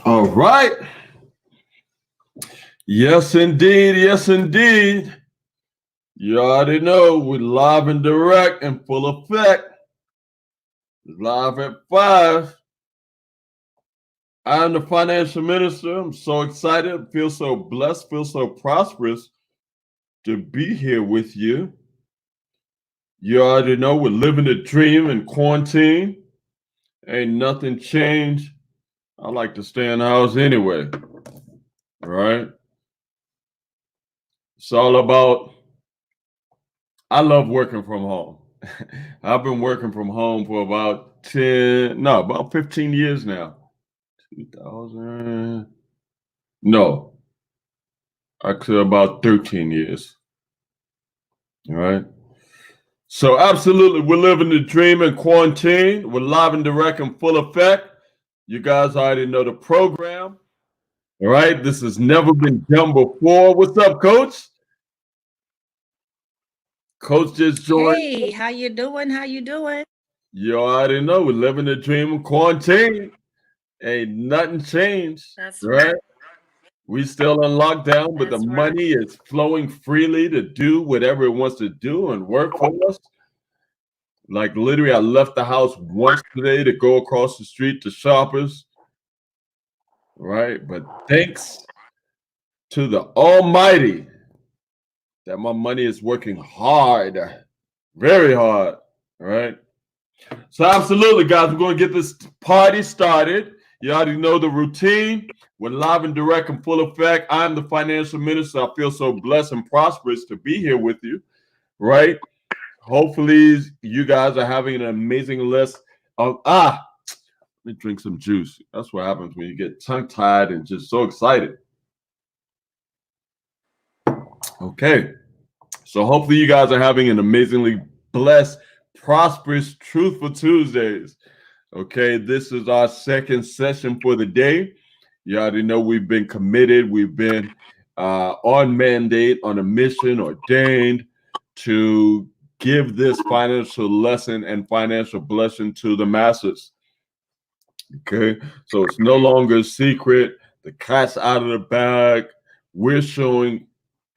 All right. Yes, indeed. Yes, indeed. You already know we're live and direct and full effect. Live at 5. I'm the financial minister. I'm so excited. Feel so blessed. Feel so prosperous to be here with you. You already know we're living the dream in quarantine. Ain't nothing changed. I like to stay in the house anyway. All right. It's all about, I love working from home. I've been working from home for about 15 years now. 2000, no, actually about 13 years. All right. So absolutely, we're living the dream in quarantine. We're live and direct in full effect. You guys already know the program. All right. This has never been done before. What's up, Coach? Coach just joined. Hey, how you doing? How you doing? You already know we're living the dream in quarantine. Ain't nothing changed. That's Right? right. We still on lockdown, but the That's right. money is flowing freely to do whatever it wants to do and work for us. Like literally, I left the house once today to go across the street to Shoppers, right? But thanks to the Almighty that my money is working hard, very hard, right? So absolutely, guys, we're going to get this party started. You already know the routine. We're live and direct and full effect. I'm the financial minister. I feel so blessed and prosperous to be here with you, right? Hopefully, you guys are having an amazing list of let me drink some juice. That's what happens when you get tongue-tied and just so excited. Okay. So hopefully you guys are having an amazingly blessed, prosperous, truthful Tuesdays. Okay, this is our second session for the day. You already know we've been committed. We've been on mandate, on a mission, ordained to give this financial lesson and financial blessing to the masses. Okay, so it's no longer a secret. The cat's out of the bag. We're showing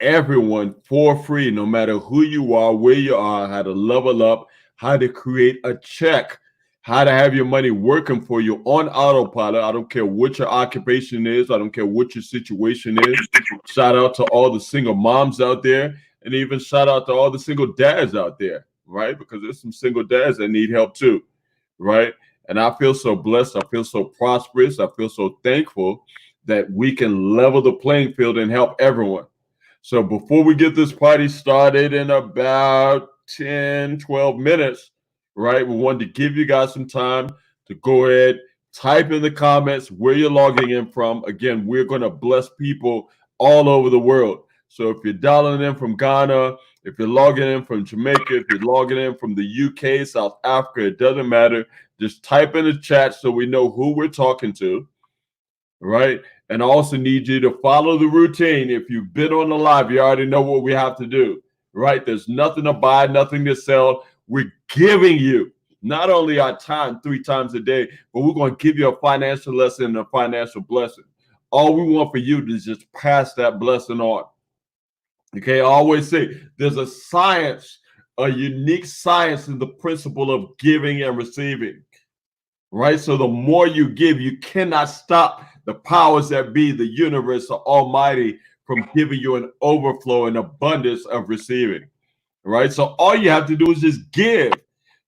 everyone for free, no matter who you are, where you are, how to level up, how to create a check, how to have your money working for you on autopilot. I don't care what your occupation is. I don't care what your situation is. Shout out to all the single moms out there, and even shout out to all the single dads out there, right? Because there's some single dads that need help too, right? And I feel so blessed. I feel so prosperous. I feel so thankful that we can level the playing field and help everyone. So before we get this party started in about 10, 12 minutes, right, we wanted to give you guys some time to go ahead, type in the comments where you're logging in from. Again, we're going to bless people all over the world. So if you're dialing in from Ghana, if you're logging in from Jamaica, if you're logging in from the UK, South Africa, it doesn't matter. Just type in the chat so we know who we're talking to, right? And I also need you to follow the routine. If you've been on the live, you already know what we have to do, right? There's nothing to buy, nothing to sell. We're giving you not only our time 3 times a day, but we're going to give you a financial lesson and a financial blessing. All we want for you is just pass that blessing on. Okay, I always say there's a science, a unique science in the principle of giving and receiving, right? So the more you give, you cannot stop the powers that be, the universe, the Almighty, from giving you an overflow and abundance of receiving, right? So all you have to do is just give.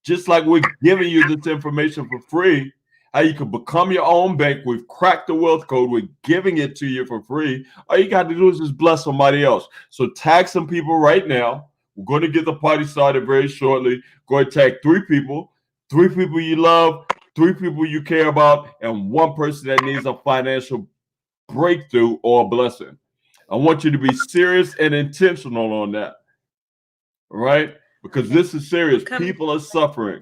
Just like we're giving you this information for free, how you can become your own bank. We've cracked the wealth code. We're giving it to you for free. All you got to do is just bless somebody else. So tag some people right now. We're going to get the party started very shortly. Go ahead, tag three people you love, three people you care about, and one person that needs a financial breakthrough or a blessing. I want you to be serious and intentional on that. All right? Because this is serious. People are suffering.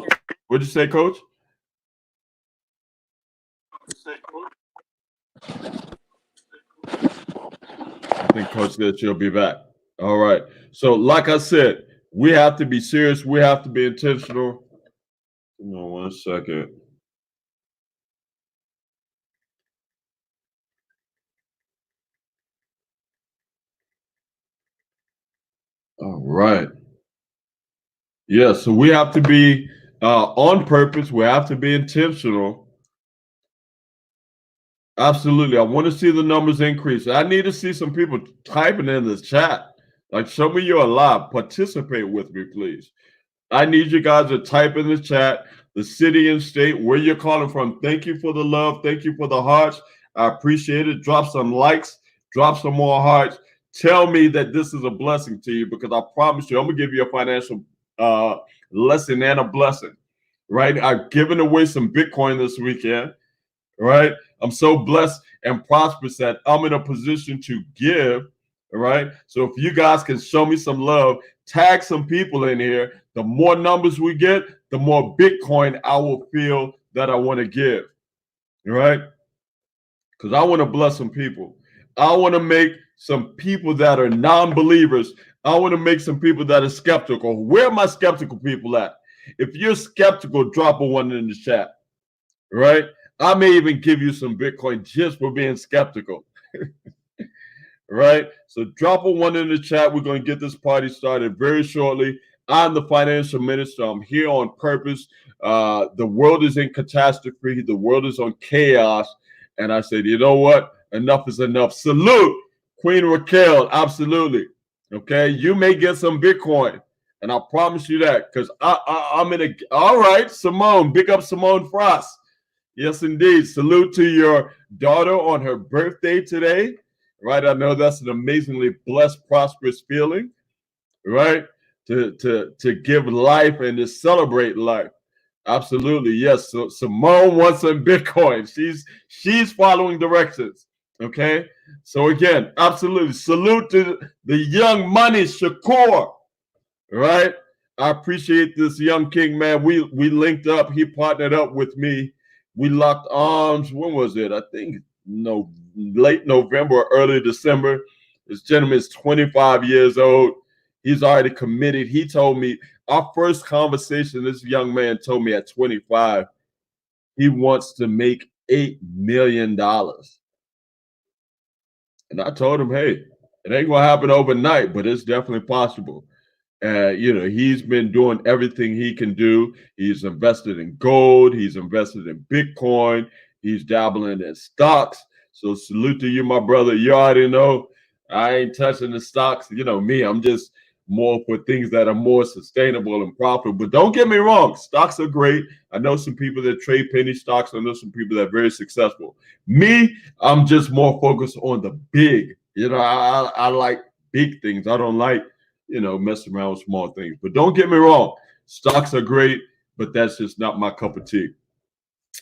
What'd you say, Coach? I think Coach said she'll be back. All right. So, like I said, we have to be serious. We have to be intentional. Hold on 1 second. All right. Yeah. So we have to be on purpose. We have to be intentional. Absolutely. I want to see the numbers increase. I need to see some people typing in the chat. Like, show me you're alive. Participate with me, please. I need you guys to type in the chat the city and state where you're calling from. Thank you for the love. Thank you for the hearts. I appreciate it. Drop some likes, drop some more hearts. Tell me that this is a blessing to you, because I promise you, I'm going to give you a financial uh, lesson and a blessing, right? I've given away some Bitcoin this weekend, right? I'm so blessed and prosperous that I'm in a position to give, right? So if you guys can show me some love, tag some people in here. The more numbers we get, the more Bitcoin I will feel that I want to give, right? Because I want to bless some people. I want to make some people that are non-believers. I want to make some people that are skeptical. Where are my skeptical people at? If you're skeptical, drop a one in the chat, right? I may even give you some Bitcoin just for being skeptical. Right? So drop a one in the chat. We're going to get this party started very shortly. I'm the financial minister. I'm here on purpose. The world is in catastrophe. The world is on chaos. And I said, you know what? Enough is enough. Salute Queen Raquel. Absolutely. Okay. You may get some Bitcoin. And I promise you that, because I'm in a. All right, Simone. Big up Simone Frost. Yes, indeed. Salute to your daughter on her birthday today. Right. I know that's an amazingly blessed, prosperous feeling, right? To give life and to celebrate life. Absolutely. Yes. So Simone wants some Bitcoin. She's following directions. Okay. So again, absolutely. Salute to the young money, Shakur. Right. I appreciate this young king, man. We linked up. He partnered up with me. We locked arms. When was it? I think no late November or early December. This gentleman is 25 years old. He's already committed. He told me our first conversation. This young man told me at 25, he wants to make $8 million. And I told him, hey, it ain't gonna happen overnight, but it's definitely possible. He's been doing everything he can do. He's invested in gold. He's invested in Bitcoin. He's dabbling in stocks. So salute to you, my brother. You already know I ain't touching the stocks. You know me. I'm just more for things that are more sustainable and profitable. But don't get me wrong. Stocks are great. I know some people that trade penny stocks. I know some people that are very successful. Me, I'm just more focused on the big. I like big things. I don't like mess around with small things. But don't get me wrong, stocks are great, but that's just not my cup of tea.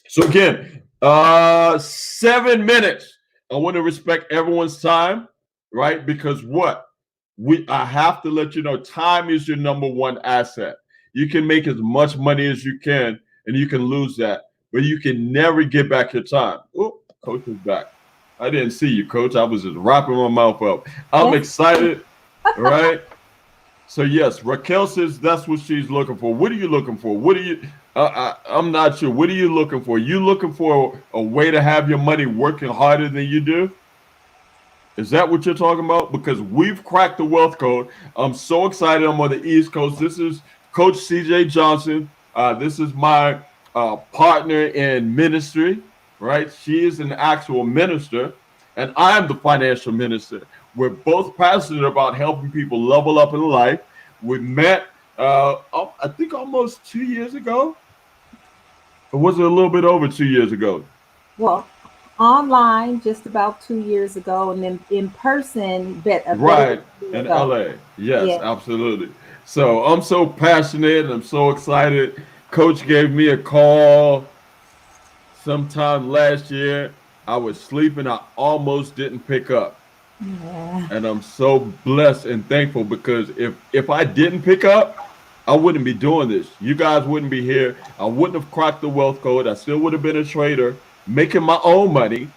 So again, 7 minutes. I want to respect everyone's time, right? Because I have to let you know, time is your number one asset. You can make as much money as you can, and you can lose that, but you can never get back your time. Oh, Coach is back. I didn't see you, Coach. I was just wrapping my mouth up. I'm excited, right? So yes, Raquel says that's what she's looking for. What are you looking for? What are you? I'm not sure. What are you looking for? You looking for a way to have your money working harder than you do? Is that what you're talking about? Because we've cracked the wealth code. I'm so excited. I'm on the East Coast. This is Coach CJ Johnson. This is my partner in ministry, right? She is an actual minister, and I am the financial minister. We're both passionate about helping people level up in life. We met, I think, almost 2 years ago. Or was it a little bit over 2 years ago? Well, online just about 2 years ago, and then in person, a better Right, than a year in ago. LA. Yes, Yeah. absolutely. So I'm so passionate. I'm so excited. Coach gave me a call sometime last year. I was sleeping. I almost didn't pick up. Yeah. And I'm so blessed and thankful because if I didn't pick up, I wouldn't be doing this. You guys wouldn't be here. I wouldn't have cracked the wealth code. I still would have been a trader, making my own money.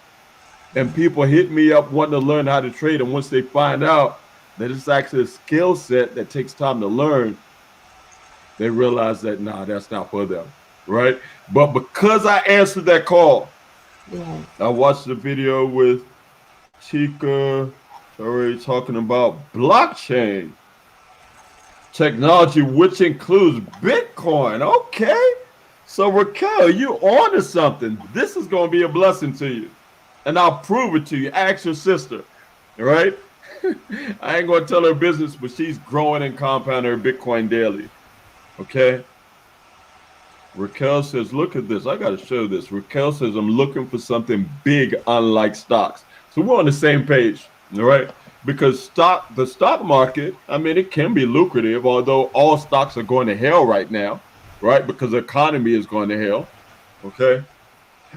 And people hit me up wanting to learn how to trade. And once they find out that it's actually a skill set that takes time to learn, they realize that nah, that's not for them. Right. But because I answered that call, Yeah. I watched the video with Chica already talking about blockchain technology, which includes Bitcoin. Okay. So Raquel, you on to something. This is going to be a blessing to you. And I'll prove it to you. Ask your sister. All right. I ain't going to tell her business, but she's growing and compounding her Bitcoin daily. Okay. Raquel says, look at this. I got to show this. Raquel says, I'm looking for something big, unlike stocks. So we're on the same page. All right. Because the stock market, I mean, it can be lucrative, although all stocks are going to hell right now, right? Because the economy is going to hell. Okay.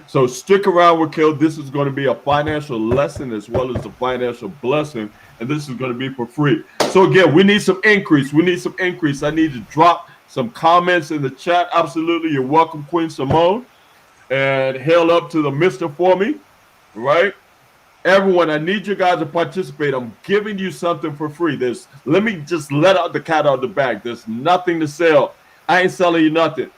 So stick around, Raquel. This is going to be a financial lesson as well as a financial blessing. And this is going to be for free. So again, we need some increase. We need some increase. I need to drop some comments in the chat. Absolutely. You're welcome, Queen Simone. And hail up to the mister for me, right? Everyone, I need you guys to participate. I'm giving you something for free. Let me just let out the cat out of the bag. There's nothing to sell. I ain't selling you nothing,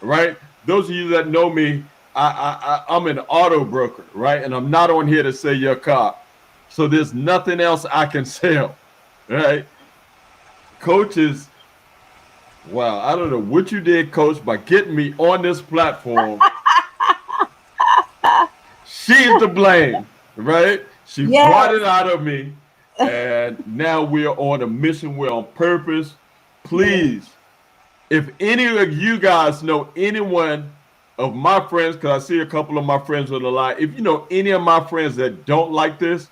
right? Those of you that know me, I'm an auto broker, right? And I'm not on here to sell your car. So there's nothing else I can sell, right? Coaches, wow, I don't know what you did, Coach, by getting me on this platform. She's to blame, right? She brought it Yes. out of me. And now we're on a mission. We're on purpose. Yeah. Please, if any of you guys know anyone of my friends, because I see a couple of my friends on the line, if you know any of my friends that don't like this,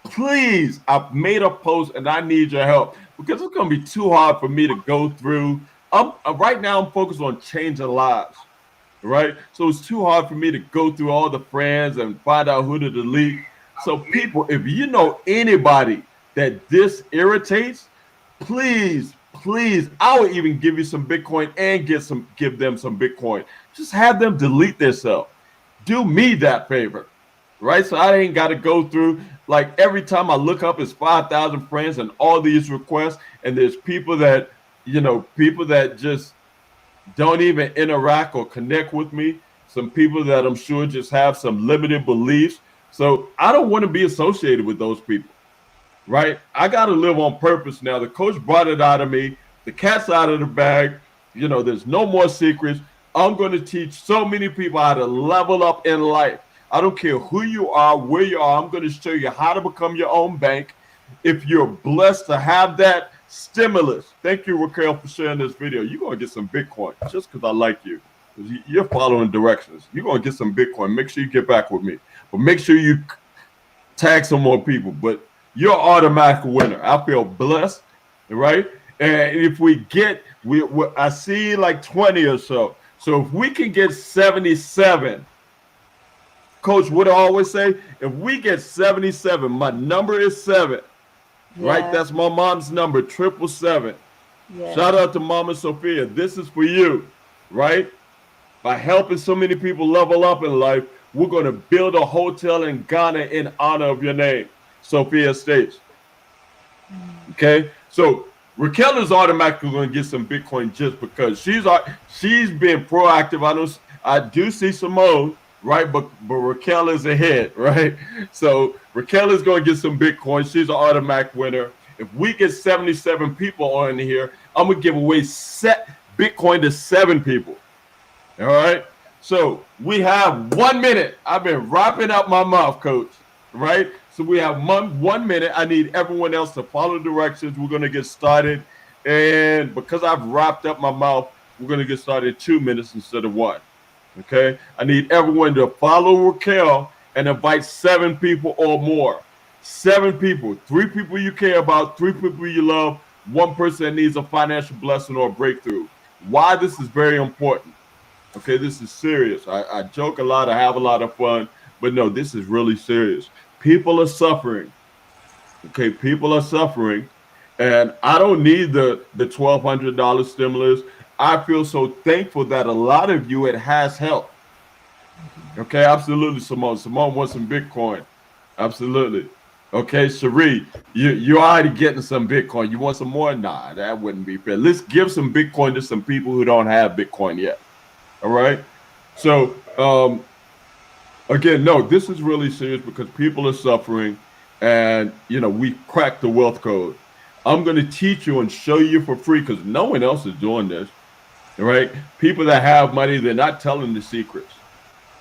please, I've made a post and I need your help because it's going to be too hard for me to go through. Right now, I'm focused on changing lives, right? So it's too hard for me to go through all the friends and find out who to delete. So, people, if you know anybody that this irritates, please, please, I will even give you some Bitcoin and give them some Bitcoin. Just have them delete themselves. Do me that favor, right? So I ain't got to go through like every time I look up, it's 5,000 friends and all these requests, and there's people that people that just don't even interact or connect with me. Some people that I'm sure just have some limited beliefs. So I don't want to be associated with those people, right? I got to live on purpose now. The coach brought it out of me. The cat's out of the bag. There's no more secrets. I'm going to teach so many people how to level up in life. I don't care who you are, where you are. I'm going to show you how to become your own bank. If you're blessed to have that stimulus, thank you, Raquel, for sharing this video. You're going to get some Bitcoin just because I like you. You're following directions. You're going to get some Bitcoin. Make sure you get back with me. But make sure you tag some more people. But you're an automatic winner. I feel blessed, right? And if I see like 20 or so. So if we can get 77, Coach, what I always say, if we get 77, my number is 7, right? Yeah. That's my mom's number, 777. Yeah. Shout out to Mama Sophia. This is for you, right? By helping so many people level up in life, we're going to build a hotel in Ghana in honor of your name, Sophia Estates. Okay? So Raquel is automatically going to get some Bitcoin just because she's been proactive. I do see Simone, right? But Raquel is ahead, right? So Raquel is going to get some Bitcoin. She's an automatic winner. If we get 77 people on here, I'm going to give away Bitcoin to 7 people. All right. So we have 1 minute. I've been wrapping up my mouth, Coach. Right. So we have 1 minute. I need everyone else to follow directions. We're going to get started. And because I've wrapped up my mouth, we're going to get started in 2 minutes instead of 1. Okay, I need everyone to follow Raquel and invite 7 people or more. 7 people, 3 people you care about, 3 people you love, 1 person that needs a financial blessing or a breakthrough. Why this is very important. Okay, this is serious. I joke a lot, I have a lot of fun, but no, this is really serious. People are suffering. Okay, people are suffering, and I don't need the $1,200 stimulus. I feel so thankful that a lot of you it has helped. Okay, absolutely, Simone. Simone wants some Bitcoin. Absolutely. Okay, Cherie, you're already getting some Bitcoin. You want some more? Nah, that wouldn't be fair. Let's give some Bitcoin to some people who don't have Bitcoin yet. All right. So again, no, this is really serious because people are suffering, and we cracked the wealth code. I'm going to teach you and show you for free because no one else is doing this. All right. People that have money, they're not telling the secrets.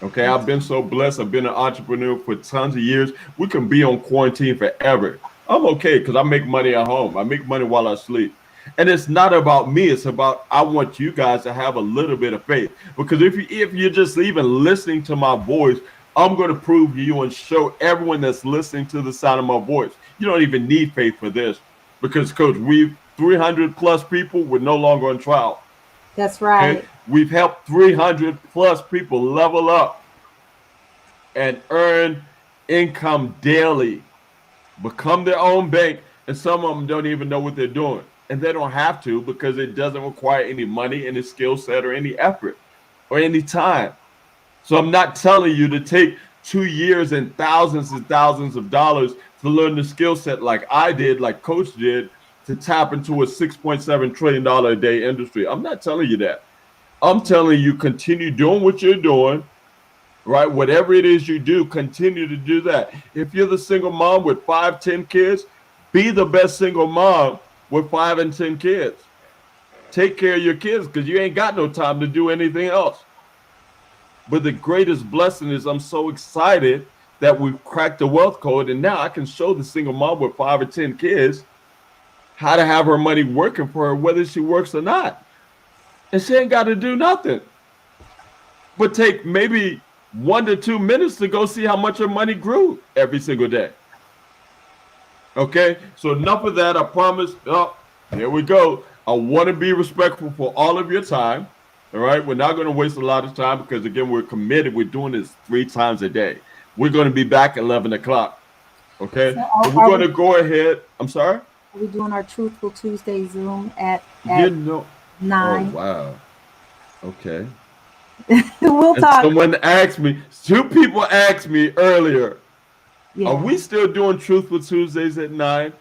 Okay, I've been so blessed. I've been an entrepreneur for tons of years. We can be on quarantine forever. I'm okay because I make money at home. I make money while I sleep. And it's not about me. It's about I want you guys to have a little bit of faith. Because if you're just even listening to my voice, I'm going to prove to you and show everyone that's listening to the sound of my voice. You don't even need faith for this. Because, Coach, we've 300 plus people were no longer on trial. That's right. Okay? We've helped 300 plus people level up and earn income daily, become their own bank, and some of them don't even know what they're doing. And they don't have to because it doesn't require any money, any skill set, or any effort, or any time. So I'm not telling you to take 2 years and thousands of dollars to learn the skill set like I did, like Coach did, to tap into a $6.7 trillion a day industry. I'm not telling you that. I'm telling you, continue doing what you're doing, right? Whatever it is you do, continue to do that. If you're the single mom with 5, 10 kids, be the best single mom with 5 and 10 kids. Take care of your kids because you ain't got no time to do anything else. But the greatest blessing is I'm so excited that we've cracked the wealth code, and now I can show the single mom with 5 or 10 kids how to have her money working for her, whether she works or not. And she ain't got to do nothing but take maybe 1 to 2 minutes to go see how much her money grew every single day. Okay, so enough of that. I promise. Oh, here we go. I want to be respectful for all of your time. All right, we're not going to waste a lot of time because again, we're committed. We're doing this 3 times a day. We're going to be back at 11 o'clock. Okay, so we're going to go ahead. I'm sorry. Are we doing our Truthful Tuesday Zoom at 9? Oh, wow. Okay. We'll talk. Someone asked me, 2 people asked me earlier, Yeah. are we still doing Truthful Tuesdays at 9?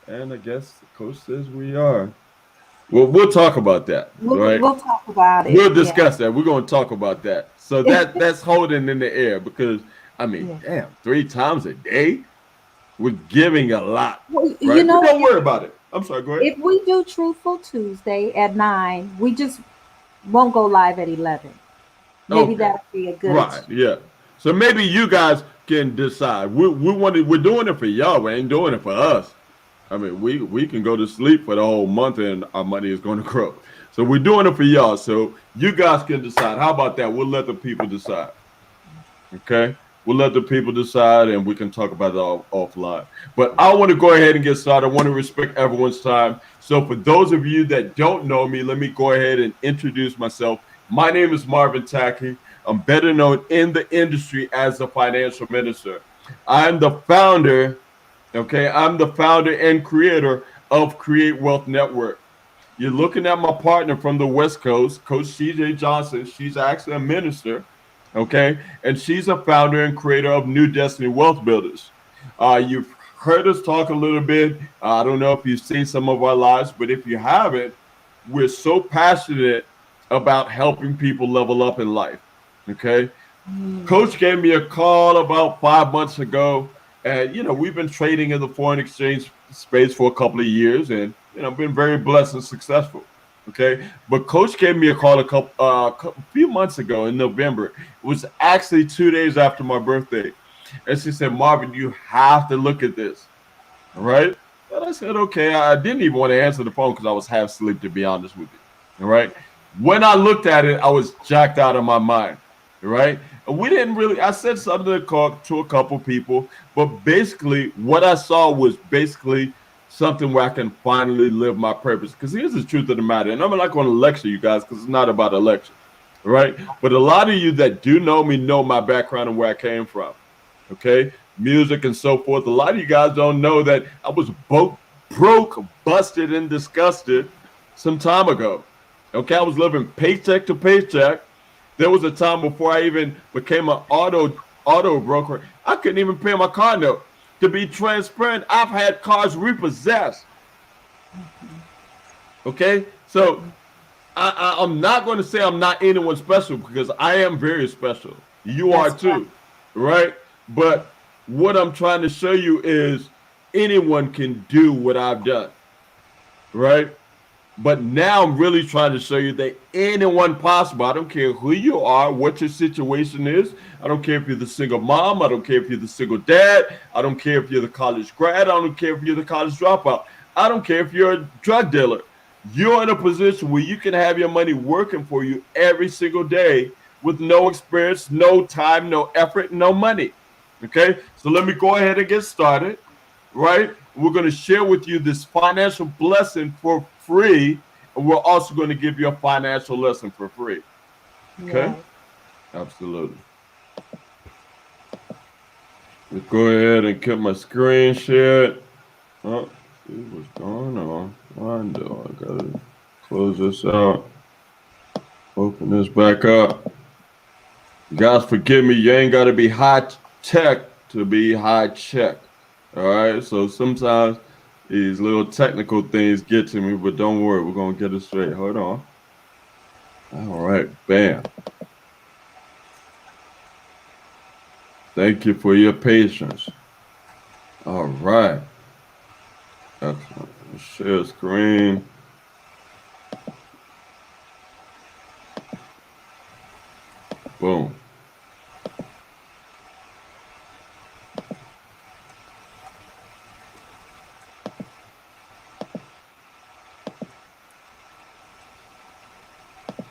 And I guess the coach says we are. Well, we'll talk about that. Right? We'll talk about it. We'll discuss that. We're going to talk about that. So that's holding in the air because, I mean, damn, 3 times a day? We're giving a lot. Well, right? You know, don't worry about it. I'm sorry, go ahead. If we do Truthful Tuesday at 9, we just won't go live at 11. Maybe that'd be a good. Right, yeah. So maybe you guys can decide. We're doing it for y'all. We ain't doing it for us. I mean, we can go to sleep for the whole month and our money is going to grow. So we're doing it for y'all. So you guys can decide. How about that? We'll let the people decide. Okay? We'll let the people decide and we can talk about it all offline. But I want to go ahead and get started. I want to respect everyone's time. So for those of you that don't know me, let me go ahead and introduce myself. My name is Marvin Tackey. I'm better known in the industry as the financial minister. I'm the founder, I'm the founder and creator of Create Wealth Network. You're looking at my partner from the West Coast, Coach CJ Johnson. She's actually a minister, and she's a founder and creator of New Destiny Wealth Builders. You've heard us talk a little bit. I don't know if you've seen some of our lives, but if you haven't, we're so passionate about helping people level up in life. Coach gave me a call about 5 months ago, and we've been trading in the foreign exchange space for a couple of years, and been very blessed and successful. But Coach gave me a call a few months ago in November. It was actually 2 days after my birthday, and she said, "Marvin, you have to look at this." All right, and I said, "Okay." I didn't even want to answer the phone because I was half asleep, to be honest with you. All right. When I looked at it, I was jacked out of my mind. right? And we didn't really, I said something to a couple people, but basically what I saw was basically something where I can finally live my purpose. Because here's the truth of the matter, and I'm not going to lecture you guys because it's not about a lecture, right? But a lot of you that do know me know my background and where I came from, okay? Music and so forth. A lot of you guys don't know that I was broke, busted, and disgusted some time ago. Okay, I was living paycheck to paycheck. There was a time before I even became an auto broker. I couldn't even pay my car note. To be transparent, I've had cars repossessed. Okay, so I'm not going to say I'm not anyone special because I am very special. You are That's right. too, right? But what I'm trying to show you is anyone can do what I've done, right? But now I'm really trying to show you that anyone possible. I don't care who you are, what your situation is. I don't care if you're the single mom. I don't care if you're the single dad. I don't care if you're the college grad. I don't care if you're the college dropout. I don't care if you're a drug dealer. You're in a position where you can have your money working for you every single day with no experience, no time, no effort, no money. Okay, so let me go ahead and get started, right? We're going to share with you this financial blessing for free, and we're also going to give you a financial lesson for free. Okay, Yes. absolutely. Let's go ahead and get my screen shared. Oh, see what's going on. I know I gotta close this out. Open this back up. You guys, forgive me. You ain't gotta be high tech to be high check. All right. So sometimes these little technical things get to me, but don't worry, we're gonna get it straight. Hold on. All right. Bam. Thank you for your patience. All right. Excellent. Share screen. Boom.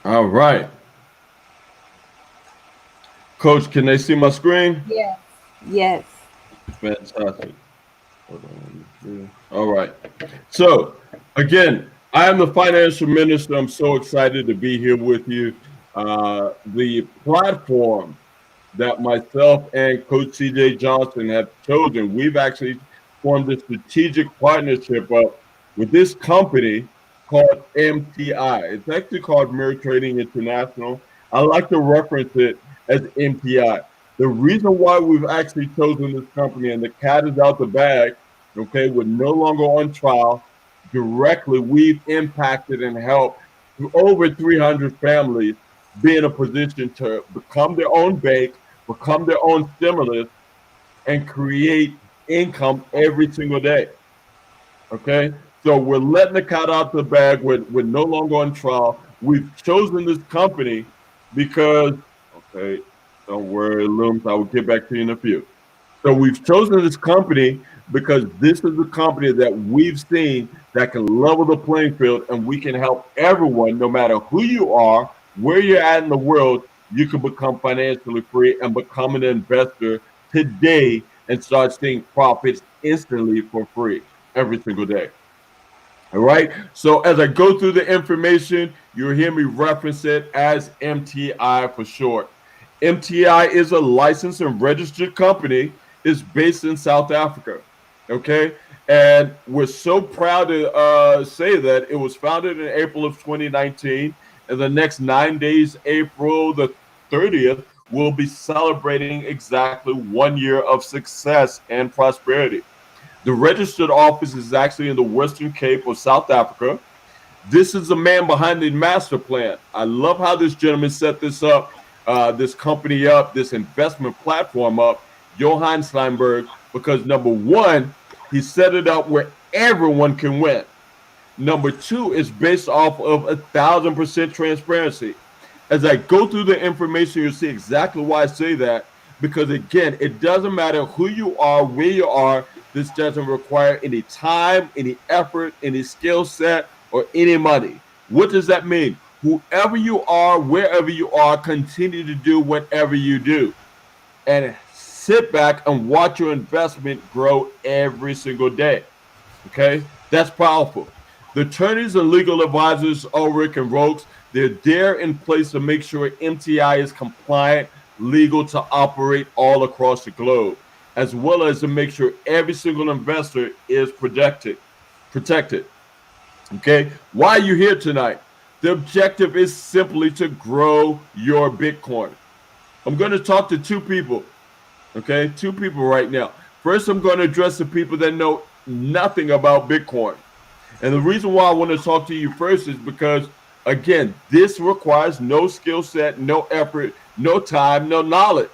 All right. Coach, can they see my screen? Yes. Yes. Fantastic. Hold on. All right. So, again, I am the financial minister. I'm so excited to be here with you. The platform that myself and Coach CJ Johnson have chosen, we've actually formed a strategic partnership with this company called MTI. It's actually called Mirror Trading International. I like to reference it as MTI. The reason why we've actually chosen this company and the cat is out the bag, okay, we're no longer on trial. Directly, we've impacted and helped over 300 families be in a position to become their own bank, become their own stimulus, and create income every single day. Okay, so we're letting the cat out the bag. We're no longer on trial. We've chosen this company because, okay, don't worry, Looms, I will get back to you in a few. So we've chosen this company because this is a company that we've seen that can level the playing field and we can help everyone, no matter who you are, where you're at in the world, you can become financially free and become an investor today and start seeing profits instantly for free every single day. All right. So as I go through the information, you'll hear me reference it as MTI for short. MTI is a licensed and registered company. It's based in South Africa. Okay. And we're so proud to say that it was founded in April of 2019. And the next 9 days, April the 30th, we'll be celebrating exactly 1 year of success and prosperity. The registered office is actually in the Western Cape of South Africa. This is the man behind the master plan. I love how this gentleman set this up, this company up, this investment platform up, Johann Steinberg, because number one, he set it up where everyone can win. Number two, is based off of 1,000% transparency. As I go through the information, you'll see exactly why I say that. Because again, it doesn't matter who you are, where you are. This doesn't require any time, any effort, any skill set, or any money. What does that mean? whoever you are, wherever you are, continue to do whatever you do. And sit back and watch your investment grow every single day. Okay, that's powerful. The attorneys and legal advisors, Ulrich and Rokes, they're there in place to make sure MTI is compliant, legal to operate all across the globe, as well as to make sure every single investor is protected. Protected. Okay, why are you here tonight? The objective is simply to grow your Bitcoin. I'm going to talk to two people. Okay, two people right now. First, I'm going to address the people that know nothing about Bitcoin. And the reason why I want to talk to you first is because, again, this requires no skill set, no effort, no time, no knowledge.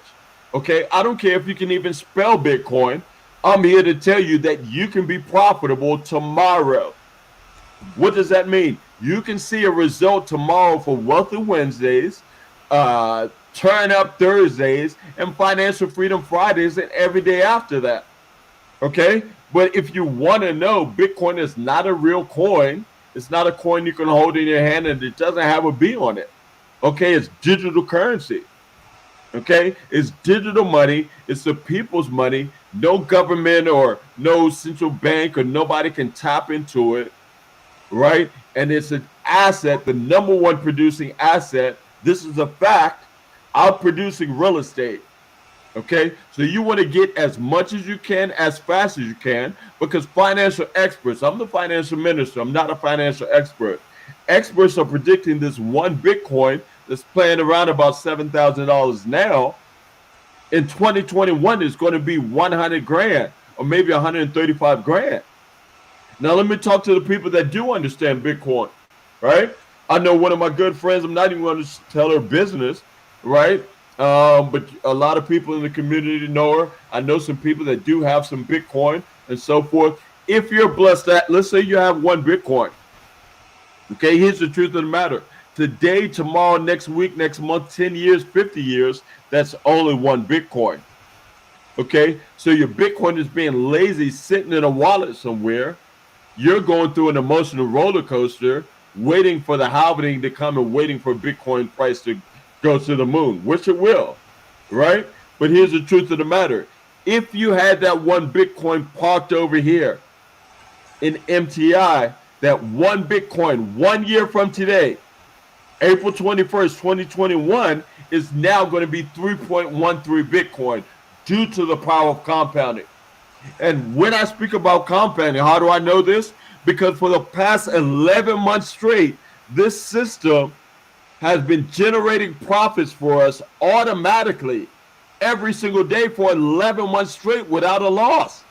Okay, I don't care if you can even spell Bitcoin. I'm here to tell you that you can be profitable tomorrow. What does that mean? You can see a result tomorrow for Wealthy Wednesdays, Turn Up Thursdays, and Financial Freedom Fridays, and every day after that. Okay? But if you want to know, Bitcoin is not a real coin. It's not a coin you can hold in your hand, and it doesn't have a B on it. Okay? It's digital currency. Okay? It's digital money. It's the people's money. No government or no central bank or nobody can tap into it. Right? And it's an asset, the number one producing asset. This is a fact, outproducing real estate. Okay, so you want to get as much as you can, as fast as you can, because financial experts, I'm the financial minister, I'm not a financial expert. Experts are predicting this one Bitcoin that's playing around about $7,000 now. In 2021, it's going to be 100 grand or maybe 135 grand. Now, let me talk to the people that do understand Bitcoin, right? I know one of my good friends, I'm not even going to tell her business, right? But a lot of people in the community know her. I know some people that do have some Bitcoin and so forth. If you're blessed that, let's say you have one Bitcoin. Okay, here's the truth of the matter. Today, tomorrow, next week, next month, 10 years, 50 years, that's only one Bitcoin. Okay, so your Bitcoin is being lazy, sitting in a wallet somewhere. You're going through an emotional roller coaster, waiting for the halving to come and waiting for Bitcoin price to go to the moon, which it will, right? But here's the truth of the matter. If you had that one Bitcoin parked over here in MTI, that one Bitcoin 1 year from today, April 21st, 2021, is now going to be 3.13 Bitcoin due to the power of compounding. And when I speak about compounding, how do I know this? Because for the past 11 months straight, this system has been generating profits for us automatically every single day for 11 months straight without a loss.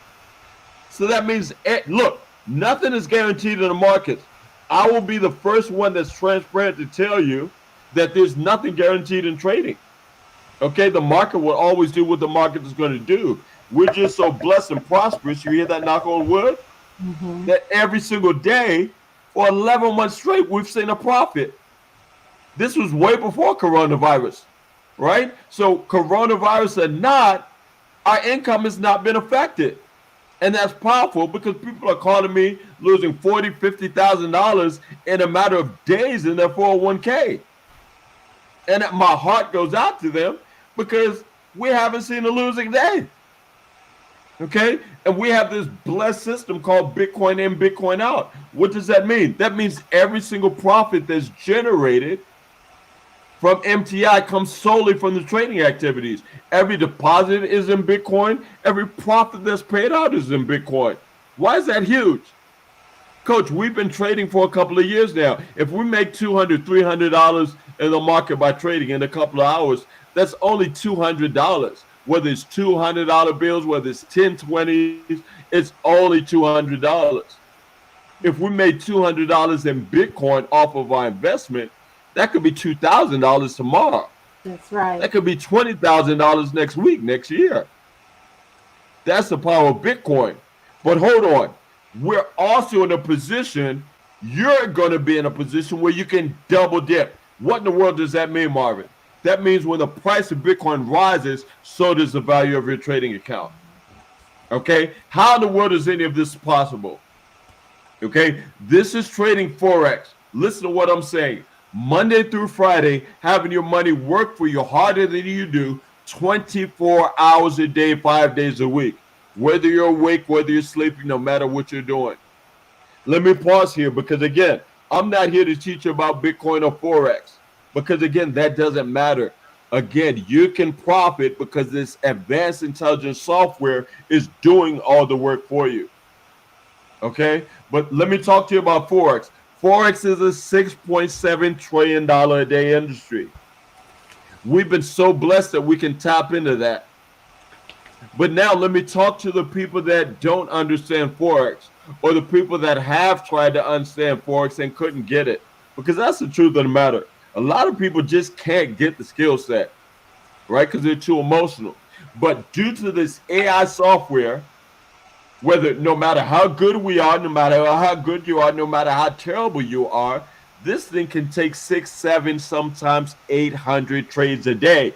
So that means, look, nothing is guaranteed in the markets. I will be the first one that's transparent to tell you that there's nothing guaranteed in trading. Okay, the market will always do what the market is going to do. We're just so blessed and prosperous, you hear that, knock on wood, that every single day for 11 months straight, we've seen a profit. This was way before coronavirus, right? So coronavirus or not, our income has not been affected. And that's powerful because people are calling me losing $40,000, $50,000 in a matter of days in their 401k. And my heart goes out to them because we haven't seen a losing day. Okay? And we have this blessed system called Bitcoin in, Bitcoin out. What does that mean? That means every single profit that's generated from MTI comes solely from the trading activities. Every deposit is in Bitcoin. Every profit that's paid out is in Bitcoin. Why is that huge? Coach, we've been trading for a couple of years now. If we make $200, $300 in the market by trading in a couple of hours, that's only $200. Whether it's $200 bills, whether it's 10, 20s, it's only $200. If we made $200 in Bitcoin off of our investment, that could be $2,000 tomorrow. That's right. That could be $20,000 next week, next year. That's the power of Bitcoin. But hold on. We're also in a position, you're going to be in a position where you can double dip. What in the world does that mean, Marvin? That means when the price of Bitcoin rises, so does the value of your trading account. Okay? How in the world is any of this possible? Okay? This is trading Forex. Listen to what I'm saying. Monday through Friday, having your money work for you harder than you do 24 hours a day, 5 days a week. Whether you're awake, whether you're sleeping, no matter what you're doing. Let me pause here because, again, I'm not here to teach you about Bitcoin or Forex because, again, that doesn't matter. Again, you can profit because this advanced intelligence software is doing all the work for you. Okay, but let me talk to you about Forex. Forex is a $6.7 trillion a day industry. We've been so blessed that we can tap into that. But now let me talk to the people that don't understand Forex or the people that have tried to understand Forex and couldn't get it. Because that's the truth of the matter. A lot of people just can't get the skill set, right? Because they're too emotional. But due to this AI software, whether no matter how good we are, no matter how good you are, no matter how terrible you are, this thing can take 6, 7, sometimes 800 trades a day.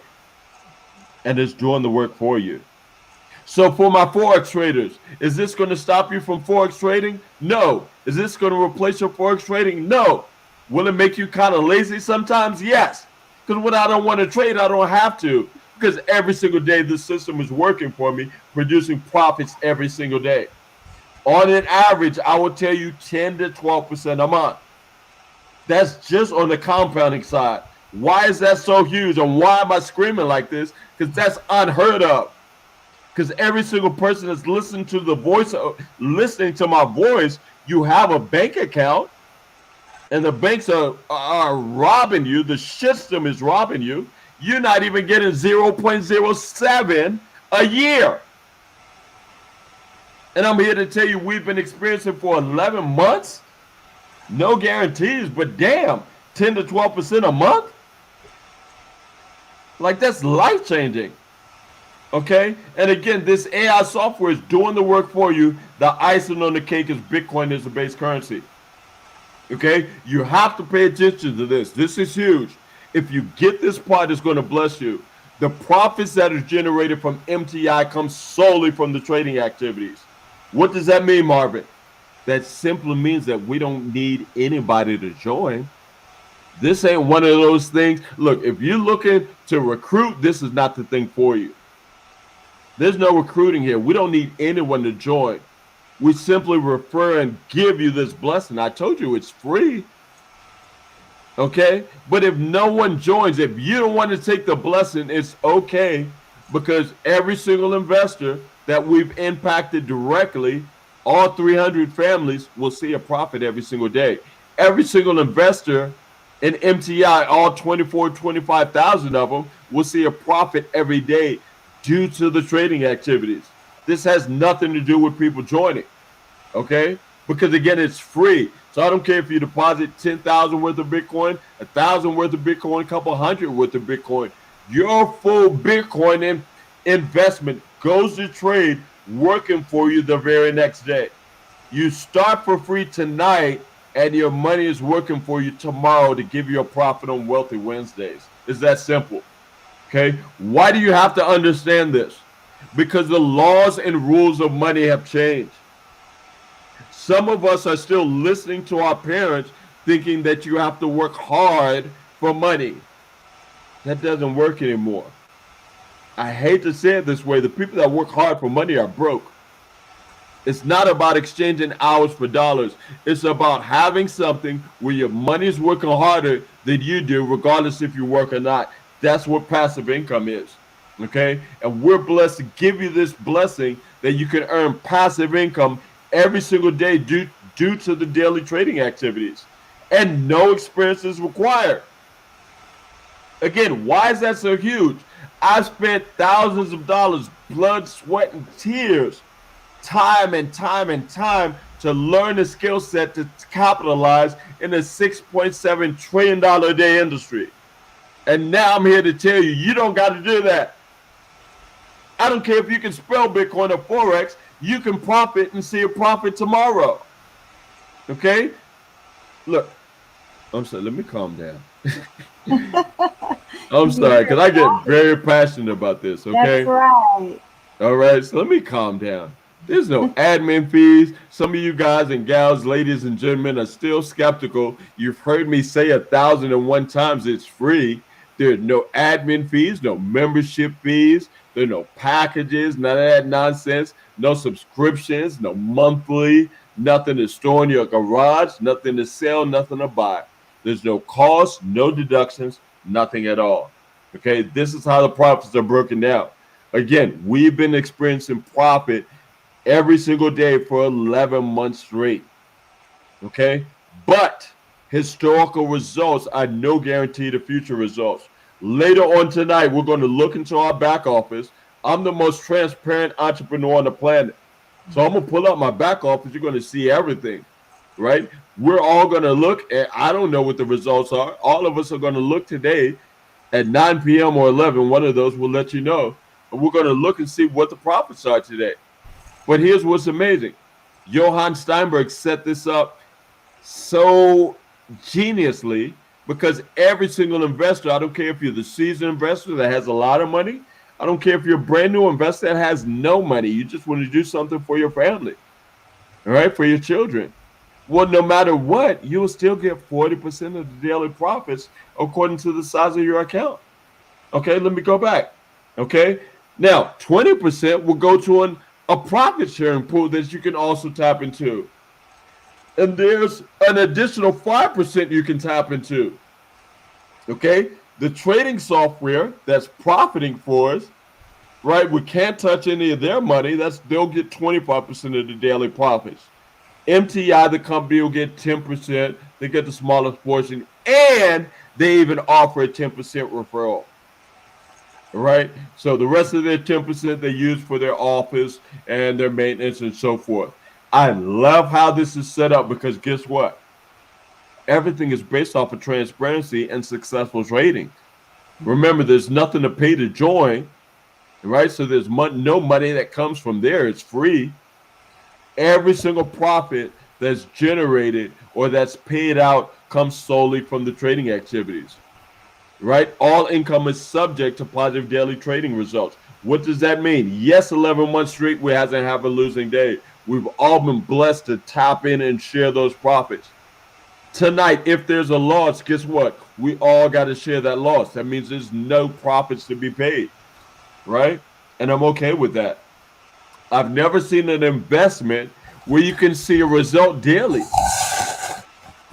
And it's doing the work for you. So for my Forex traders, is this going to stop you from Forex trading? No. Is this going to replace your Forex trading? No. Will it make you kind of lazy sometimes? Yes. Because when I don't want to trade, I don't have to. Because every single day, the system is working for me, producing profits every single day. On an average, I will tell you 10 to 12% a month. That's just on the compounding side. Why is that so huge? And why am I screaming like this? Because that's unheard of. Because every single person that's listening to my voice, you have a bank account, and the banks are robbing you. The system is robbing you. You're not even getting 0.07 a year. And I'm here to tell you we've been experiencing for 11 months. No guarantees, but damn, 10 to 12% a month? Like, that's life-changing. Okay? And again, this AI software is doing the work for you. The icing on the cake is Bitcoin as a base currency. Okay? You have to pay attention to this. This is huge. If you get this part, it's going to bless you. The profits that are generated from MTI come solely from the trading activities. What does that mean, Marvin? That simply means that we don't need anybody to join. This ain't one of those things. Look, if you're looking to recruit, this is not the thing for you. There's no recruiting here. We don't need anyone to join. We simply refer and give you this blessing. I told you it's free. Okay? But if no one joins, if you don't want to take the blessing, it's okay, because every single investor that we've impacted directly, all 300 families will see a profit every single day. Every single investor in MTI, all 25,000 of them, will see a profit every day due to the trading activities. This has nothing to do with people joining, okay? Because again, it's free. So I don't care if you deposit 10,000 worth of Bitcoin, 1,000 worth of Bitcoin, a couple hundred worth of Bitcoin. Your full Bitcoin investment goes to trade, working for you the very next day. You start for free tonight, and your money is working for you tomorrow to give you a profit on Wealthy Wednesdays. It's that simple. Okay? Why do you have to understand this? Because the laws and rules of money have changed. Some of us are still listening to our parents, thinking that you have to work hard for money. That doesn't work anymore. I hate to say it this way. The people that work hard for money are broke. It's not about exchanging hours for dollars. It's about having something where your money is working harder than you do, regardless if you work or not. That's what passive income is. Okay? And we're blessed to give you this blessing that you can earn passive income every single day due to the daily trading activities. And no experience is required. Again, why is that so huge? I've spent thousands of dollars, blood, sweat, and tears, time and time and time to learn the skill set to capitalize in a $6.7 trillion a day industry. And now I'm here to tell you, you don't got to do that. I don't care if you can spell Bitcoin or Forex, you can profit and see a profit tomorrow. Okay? Look, I'm sorry, let me calm down. I'm sorry, because I get very passionate about this, okay? That's right. All right, so let me calm down. There's no admin fees. Some of you guys and gals, ladies and gentlemen, are still skeptical. You've heard me say 1,001 times it's free. There's no admin fees, no membership fees. There are no packages, none of that nonsense. No subscriptions, no monthly, nothing to store in your garage, nothing to sell, nothing to buy. There's no cost, no deductions, nothing at all. Okay, this is how the profits are broken down. Again, we've been experiencing profit every single day for 11 months straight. Okay, but historical results are no guarantee to future results. Later on tonight, we're going to look into our back office. I'm the most transparent entrepreneur on the planet. So I'm going to pull up my back office. You're going to see everything, right? We're all going to look at, I don't know what the results are. All of us are going to look today at 9 p.m. or 11. One of those will let you know. And we're going to look and see what the profits are today. But here's what's amazing. Johann Steinberg set this up so geniusly because every single investor, I don't care if you're the seasoned investor that has a lot of money, I don't care if you're a brand new investor that has no money, you just want to do something for your family, all right, for your children. Well, no matter what, you'll still get 40% of the daily profits according to the size of your account. Okay, let me go back. Okay, now 20% will go to a profit sharing pool that you can also tap into. And there's an additional 5% you can tap into. Okay, the trading software that's profiting for us, right? We can't touch any of their money. They'll get 25% of the daily profits. MTI, the company, will get 10%. They get the smallest portion, and they even offer a 10% referral. Right? So the rest of their 10% they use for their office and their maintenance and so forth. I love how this is set up because guess what? Everything is based off of transparency and successful trading. Remember, there's nothing to pay to join, right? So there's no money that comes from there. It's free. Every single profit that's generated or that's paid out comes solely from the trading activities. Right? All income is subject to positive daily trading results. What does that mean? Yes, 11 months straight, we hasn't had a losing day. We've all been blessed to tap in and share those profits. Tonight, if there's a loss, guess what? We all got to share that loss. That means there's no profits to be paid, right? And I'm okay with that. I've never seen an investment where you can see a result daily.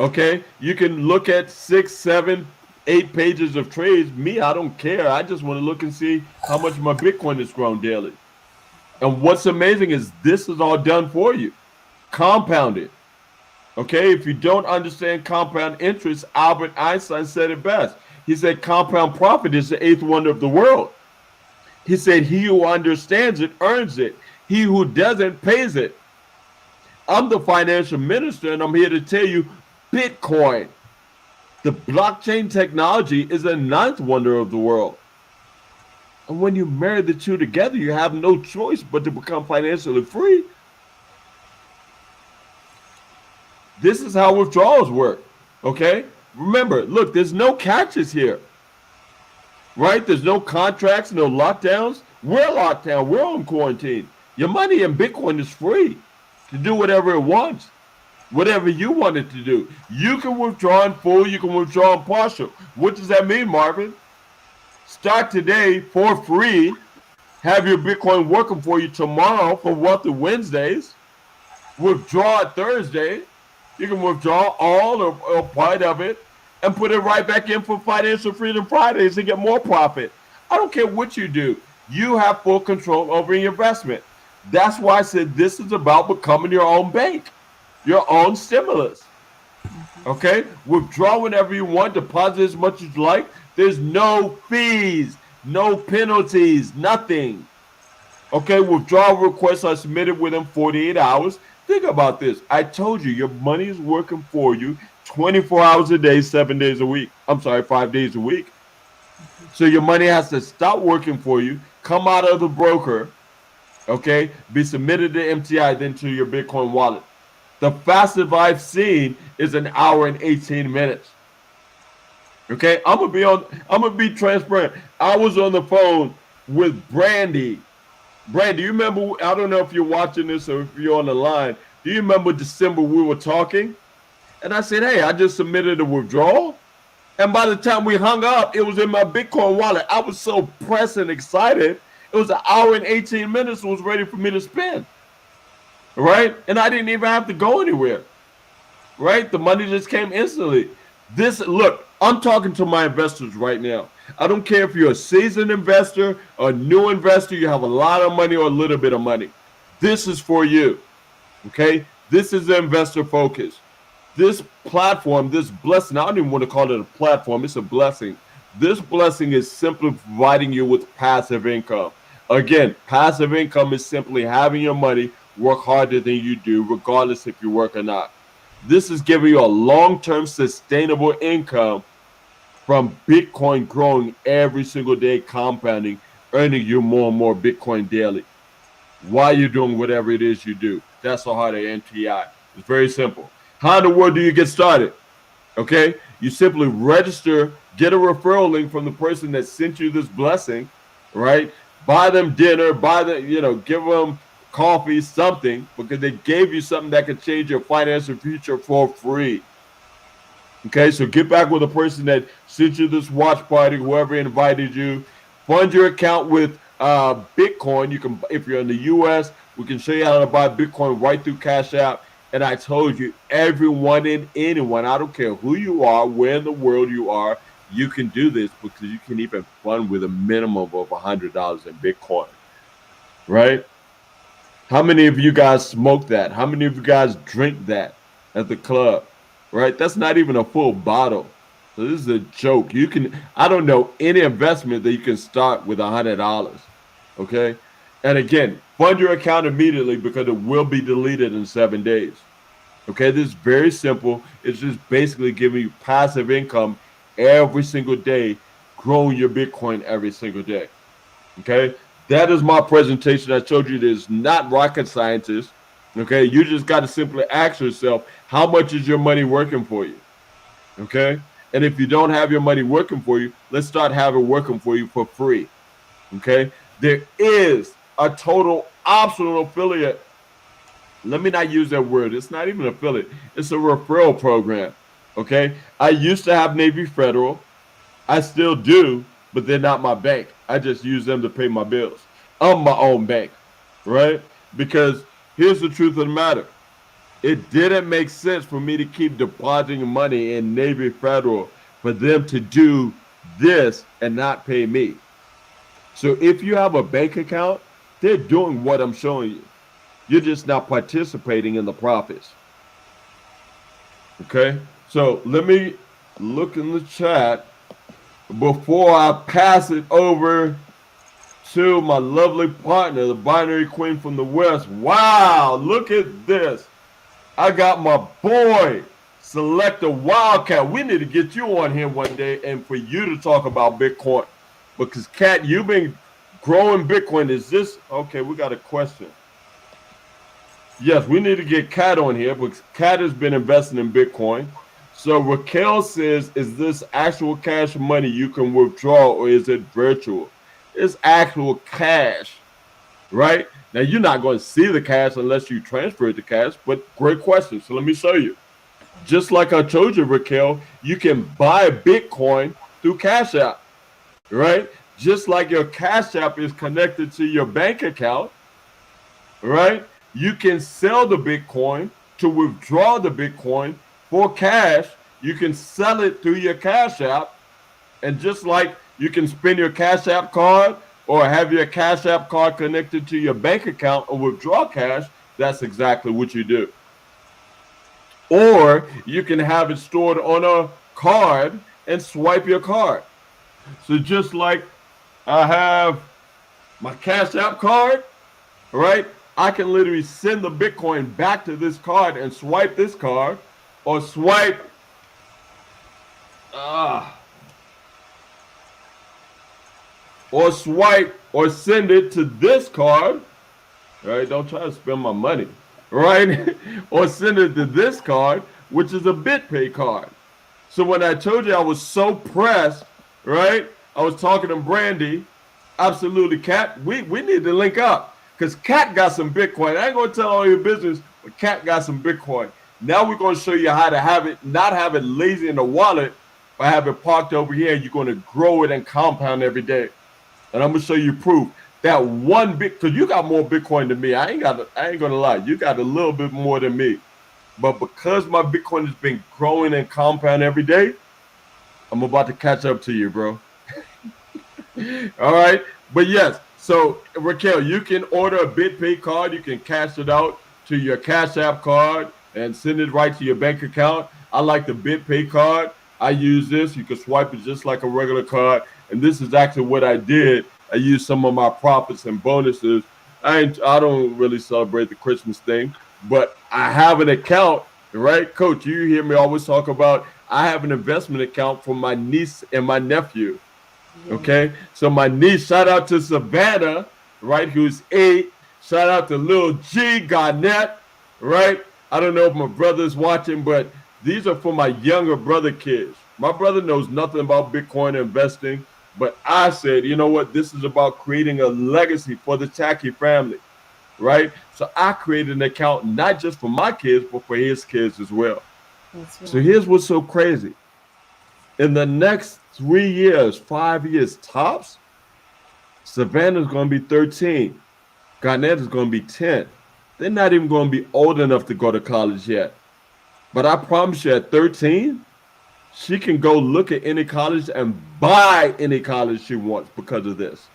Okay? You can look at 6, 7, 8 pages of trades. Me, I don't care. I just want to look and see how much my Bitcoin has grown daily. And what's amazing is this is all done for you. Compounded. Okay, if you don't understand compound interest, Albert Einstein said it best. He said compound profit is the 8th wonder of the world. He said he who understands it earns it. He who doesn't pays it. I'm the financial minister and I'm here to tell you Bitcoin, the blockchain technology, is the 9th wonder of the world. And when you marry the two together, you have no choice but to become financially free. This is how withdrawals work, okay? Remember, look, there's no catches here, right? There's no contracts, no lockdowns. We're locked down. We're on quarantine. Your money in Bitcoin is free to do whatever it wants, whatever you want it to do. You can withdraw in full. You can withdraw in partial. What does that mean, Marvin? Start today for free. Have your Bitcoin working for you tomorrow for Wealthy Wednesdays. Withdraw Thursday. You can withdraw all or part of it and put it right back in for Financial Freedom Fridays and get more profit. I don't care what you do. You have full control over your investment. That's why I said this is about becoming your own bank, your own stimulus. Okay? Withdraw whenever you want, deposit as much as you like. There's no fees, no penalties, nothing. Okay? Withdrawal requests are submitted within 48 hours. Think about this. I told you your money is working for you 24 hours a day, 7 days a week. I'm sorry, 5 days a week. So your money has to stop working for you, come out of the broker, okay, be submitted to MTI, then to your Bitcoin wallet. The fastest I've seen is 1 hour and 18 minutes. Okay, I'm gonna be transparent. I was on the phone with Brandy Brand, do you remember? I don't know if you're watching this or if you're on the line. Do you remember December we were talking? And I said, hey, I just submitted a withdrawal. And by the time we hung up, it was in my Bitcoin wallet. I was so pressed and excited. It was an hour and 18 minutes. It was ready for me to spend. Right? And I didn't even have to go anywhere. Right? The money just came instantly. Look, I'm talking to my investors right now. I don't care if you're a seasoned investor, a new investor, you have a lot of money or a little bit of money. This is for you. Okay? This is the investor focus. This platform, this blessing, I don't even want to call it a platform, it's a blessing. This blessing is simply providing you with passive income. Again, passive income is simply having your money work harder than you do, regardless if you work or not. This is giving you a long-term sustainable income from Bitcoin growing every single day, compounding, earning you more and more Bitcoin daily while you're doing whatever it is you do. That's the heart of NTI. It's very simple. How in the world do you get started? Okay, you simply register, get a referral link from the person that sent you this blessing, right? Buy them dinner, give them coffee, something, because they gave you something that could change your financial future for free. Okay, so get back with the person that sent you this watch party, whoever invited you. Fund your account with Bitcoin. You can, if you're in the US, we can show you how to buy Bitcoin right through Cash App. And I told you, everyone and anyone, I don't care who you are, where in the world you are, you can do this because you can even fund with a minimum of $100 in Bitcoin, right? How many of you guys smoke that? How many of you guys drink that at the club, right? That's not even a full bottle. So this is a joke. I don't know any investment that you can start with $100, okay? And again, fund your account immediately because it will be deleted in 7 days. Okay, this is very simple. It's just basically giving you passive income every single day, growing your Bitcoin every single day. Okay, that is my presentation. I showed you this, not rocket scientist. Okay, you just got to simply ask yourself, how much is your money working for you? Okay, and if you don't have your money working for you, let's start having it working for you for free. Okay, there is a total optional affiliate. Let me not use that word. It's not even affiliate. It's a referral program. Okay, I used to have Navy Federal. I still do, but they're not my bank. I just use them to pay my bills. I'm my own bank, right? Because here's the truth of the matter. It didn't make sense for me to keep depositing money in Navy Federal for them to do this and not pay me. So if you have a bank account, they're doing what I'm showing you. You're just not participating in the profits. Okay? So let me look in the chat before I pass it over to my lovely partner, the binary queen from the West. Wow, look at this. I got my boy, Selector Wildcat. We need to get you on here one day and for you to talk about Bitcoin. Because, Kat, you've been growing Bitcoin. Is this, okay, we got a question. Yes, we need to get Kat on here because Kat has been investing in Bitcoin. So Raquel says, is this actual cash money you can withdraw or is it virtual? It's actual cash, right? Now, you're not going to see the cash unless you transfer it to cash, but great question. So let me show you. Just like I told you, Raquel, you can buy Bitcoin through Cash App, right? Just like your Cash App is connected to your bank account, right? You can sell the Bitcoin to withdraw the Bitcoin for cash. You can sell it through your Cash App. And just like you can spend your Cash App card or have your Cash App card connected to your bank account and withdraw cash, that's exactly what you do. Or you can have it stored on a card and swipe your card. So just like I have my Cash App card, right? I can literally send the Bitcoin back to this card and swipe this card or swipe or send it to this card, right? Don't try to spend my money, right? Or send it to this card, which is a BitPay card. So when I told you I was so pressed, right? I was talking to Brandy. Absolutely, Kat. We need to link up. because Cat got some Bitcoin. I ain't gonna tell all your business, but Cat got some Bitcoin. Now we're gonna show you how to have it, not have it lazy in the wallet, but have it parked over here. You're gonna grow it and compound every day. And I'm gonna show you proof that one bit, because you got more Bitcoin than me. I ain't gonna lie, you got a little bit more than me. But because my Bitcoin has been growing and compound every day, I'm about to catch up to you, bro. All right. But yes, so Raquel, you can order a BitPay card. You can cash it out to your Cash App card and send it right to your bank account. I like the BitPay card. I use this. You can swipe it just like a regular card. And this is actually what I did. I used some of my profits and bonuses. I don't really celebrate the Christmas thing, but I have an account, right? Coach, you hear me always talk about I have an investment account for my niece and my nephew. Yeah. Okay, so my niece, shout out to Savannah, right, who's 8. Shout out to Lil G Garnett, right? I don't know if my brother's watching, but these are for my younger brother kids. My brother knows nothing about Bitcoin investing, but I said, you know what? This is about creating a legacy for the Tacky family, right? So I created an account not just for my kids, but for his kids as well. That's right. So here's what's so crazy. In the next 3 years, 5 years tops, Savannah's going to be 13. Garnett is going to be 10. They're not even going to be old enough to go to college yet. But I promise you, at 13, she can go look at any college and buy any college she wants because of this.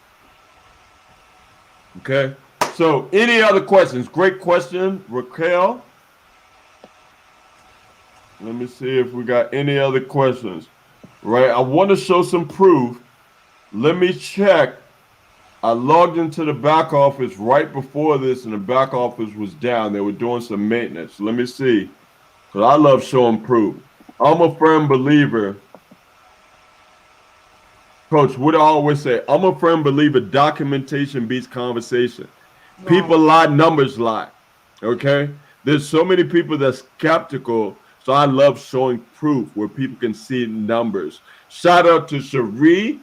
Okay? So, any other questions? Great question, Raquel. Let me see if we got any other questions. Right? I want to show some proof. Let me check. I logged into the back office right before this, and the back office was down. They were doing some maintenance. Let me see. Because I love showing proof. I'm a firm believer. Coach, what I always say, I'm a firm believer documentation beats conversation. Right. People lie, numbers lie. Okay? There's so many people that's skeptical. So I love showing proof where people can see numbers. Shout out to Cherie.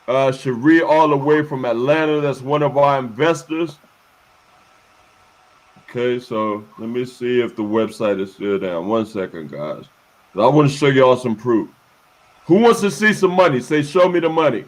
Cherie all the way from Atlanta. That's one of our investors. Okay, so let me see if the website is still down. 1 second, guys. I want to show y'all some proof. Who wants to see some money? Say, show me the money.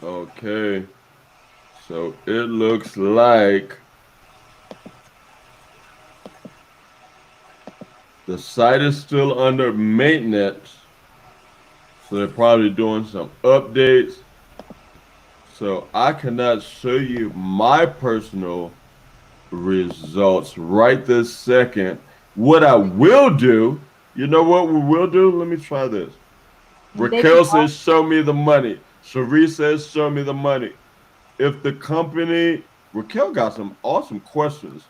Okay, so it looks like the site is still under maintenance, so they're probably doing some updates. So I cannot show you my personal results right this second. What I will do, you know what we will do? Let me try this. Raquel says, show me the money. Cherie says, show me the money. If the company, Raquel got some awesome questions.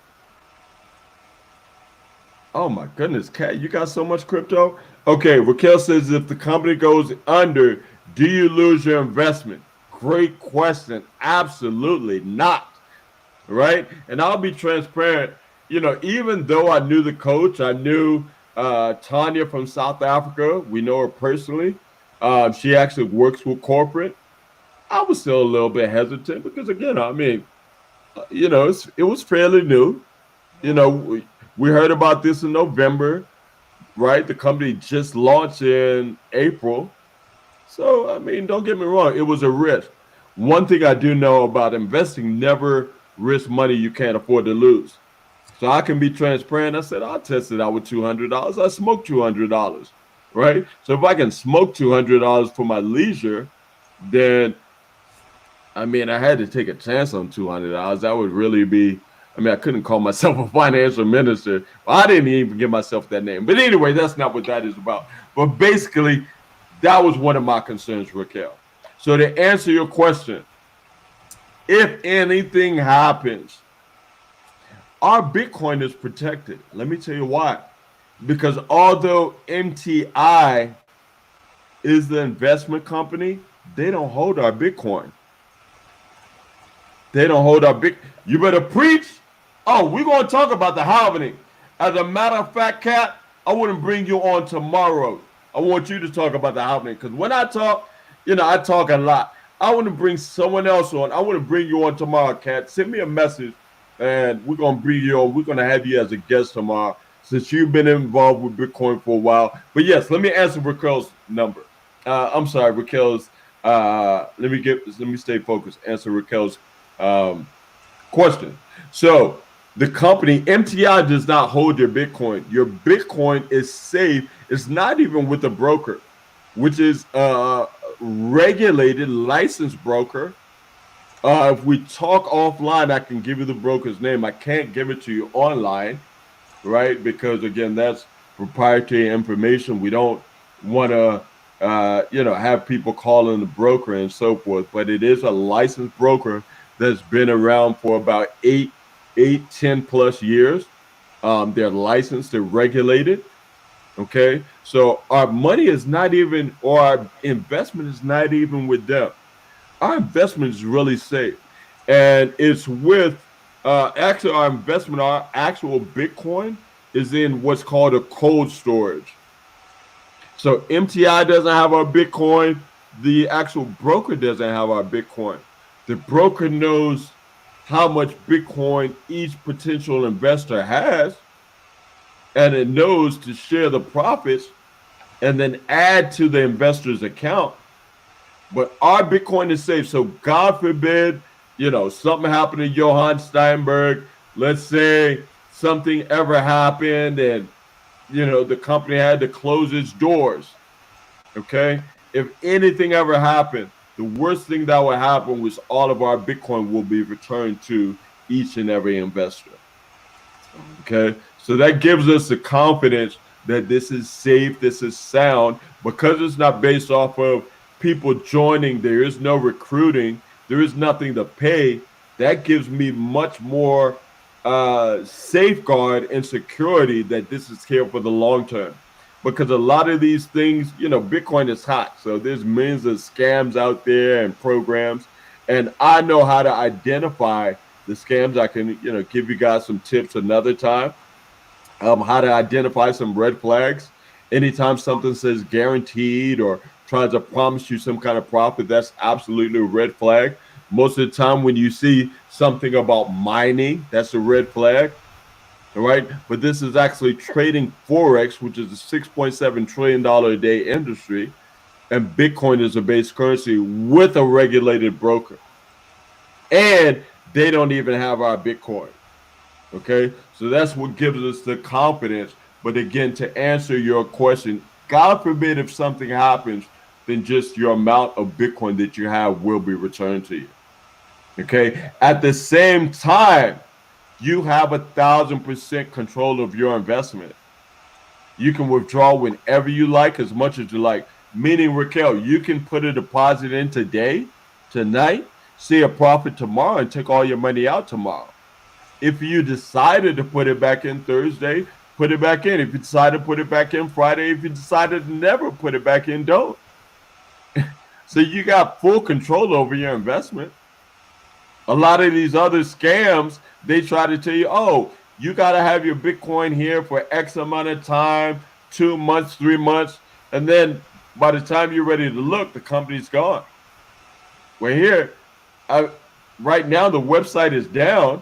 Oh my goodness, Kat, you got so much crypto? Okay, Raquel says, if the company goes under, do you lose your investment? Great question. Absolutely not. Right? And I'll be transparent. You know, even though I knew the coach, I knew Tanya from South Africa. We know her personally. She actually works with corporate. I was still a little bit hesitant because, again, I mean, you know, it was fairly new. You know, we heard about this in November, right? The company just launched in April. So, I mean, don't get me wrong. It was a risk. One thing I do know about investing, never risk money you can't afford to lose. So I can be transparent. I said, I'll test it out with $200. I smoked $200, right? So if I can smoke $200 for my leisure, then, I mean, I had to take a chance on $200. That would really be, I mean, I couldn't call myself a financial minister. I didn't even give myself that name. But anyway, that's not what that is about. But basically, that was one of my concerns, Raquel. So to answer your question, if anything happens, our Bitcoin is protected. Let me tell you why. Because although MTI is the investment company, they don't hold our Bitcoin. They don't hold our big. You better preach. Oh, we're gonna talk about the halvening. As a matter of fact, Kat, I wouldn't bring you on tomorrow. I want you to talk about the halvening because when I talk, I talk a lot. I want to bring someone else on. I want to bring you on tomorrow, Kat. Send me a message, and we're gonna bring you on. We're gonna have you as a guest tomorrow since you've been involved with Bitcoin for a while. But yes, let me answer Raquel's number. I'm sorry, Raquel's. Let me stay focused. Answer Raquel's um, question. So the company MTI does not hold your Bitcoin. Your Bitcoin is safe. It's not even with a broker, which is a regulated licensed broker. If we talk offline, I can give you the broker's name. I can't give it to you online, right? Because again, that's proprietary information. We don't want to, have people calling the broker and so forth. But it is a licensed broker that's been around for about 10 plus years. They're licensed, they're regulated. Okay, so our money is not even, or our investment is not even with them. Our investment is really safe, and it's with actually our investment, our actual Bitcoin is in what's called a cold storage. So MTI doesn't have our Bitcoin. The actual broker doesn't have our Bitcoin. The broker knows how much Bitcoin each potential investor has, and it knows to share the profits and then add to the investor's account. But our Bitcoin is safe. So God forbid, something happened to Johann Steinberg. Let's say something ever happened and, the company had to close its doors. Okay. If anything ever happened, the worst thing that would happen was all of our Bitcoin will be returned to each and every investor. Okay. So that gives us the confidence that this is safe, this is sound, because it's not based off of people joining. There is no recruiting. There is nothing to pay. That gives me much more safeguard and security that this is here for the long term. Because a lot of these things, Bitcoin is hot. So there's millions of scams out there and programs. And I know how to identify the scams. I can, give you guys some tips another time. How to identify some red flags. Anytime something says guaranteed or tries to promise you some kind of profit, that's absolutely a red flag. Most of the time when you see something about mining, that's a red flag. All right. But this is actually trading Forex, which is a $6.7 trillion a day industry. And Bitcoin is a base currency with a regulated broker. And they don't even have our Bitcoin. Okay. So that's what gives us the confidence. But again, to answer your question, God forbid if something happens, then just your amount of Bitcoin that you have will be returned to you. Okay. At the same time, you have 1,000% control of your investment. You can withdraw whenever you like, as much as you like. Meaning, Raquel, you can put a deposit in today, tonight, see a profit tomorrow, and take all your money out tomorrow. If you decided to put it back in Thursday, put it back in. If you decide to put it back in Friday, if you decided to never put it back in, don't. So you got full control over your investment. A lot of these other scams, they try to tell you, oh, you got to have your Bitcoin here for X amount of time, 2 months, 3 months. And then by the time you're ready to look, the company's gone. Well, here, right now, the website is down.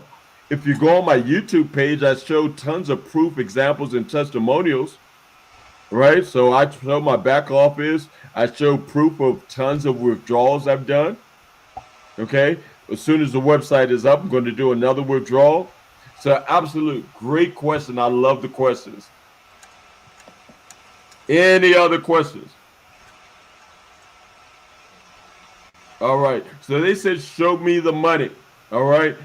If you go on my YouTube page, I show tons of proof, examples, and testimonials, right? So I show my back office. I show proof of tons of withdrawals I've done, okay? As soon as the website is up, I'm going to do another withdrawal. So absolute great question. I love the questions. Any other questions? All right. So they said, show me the money. All right.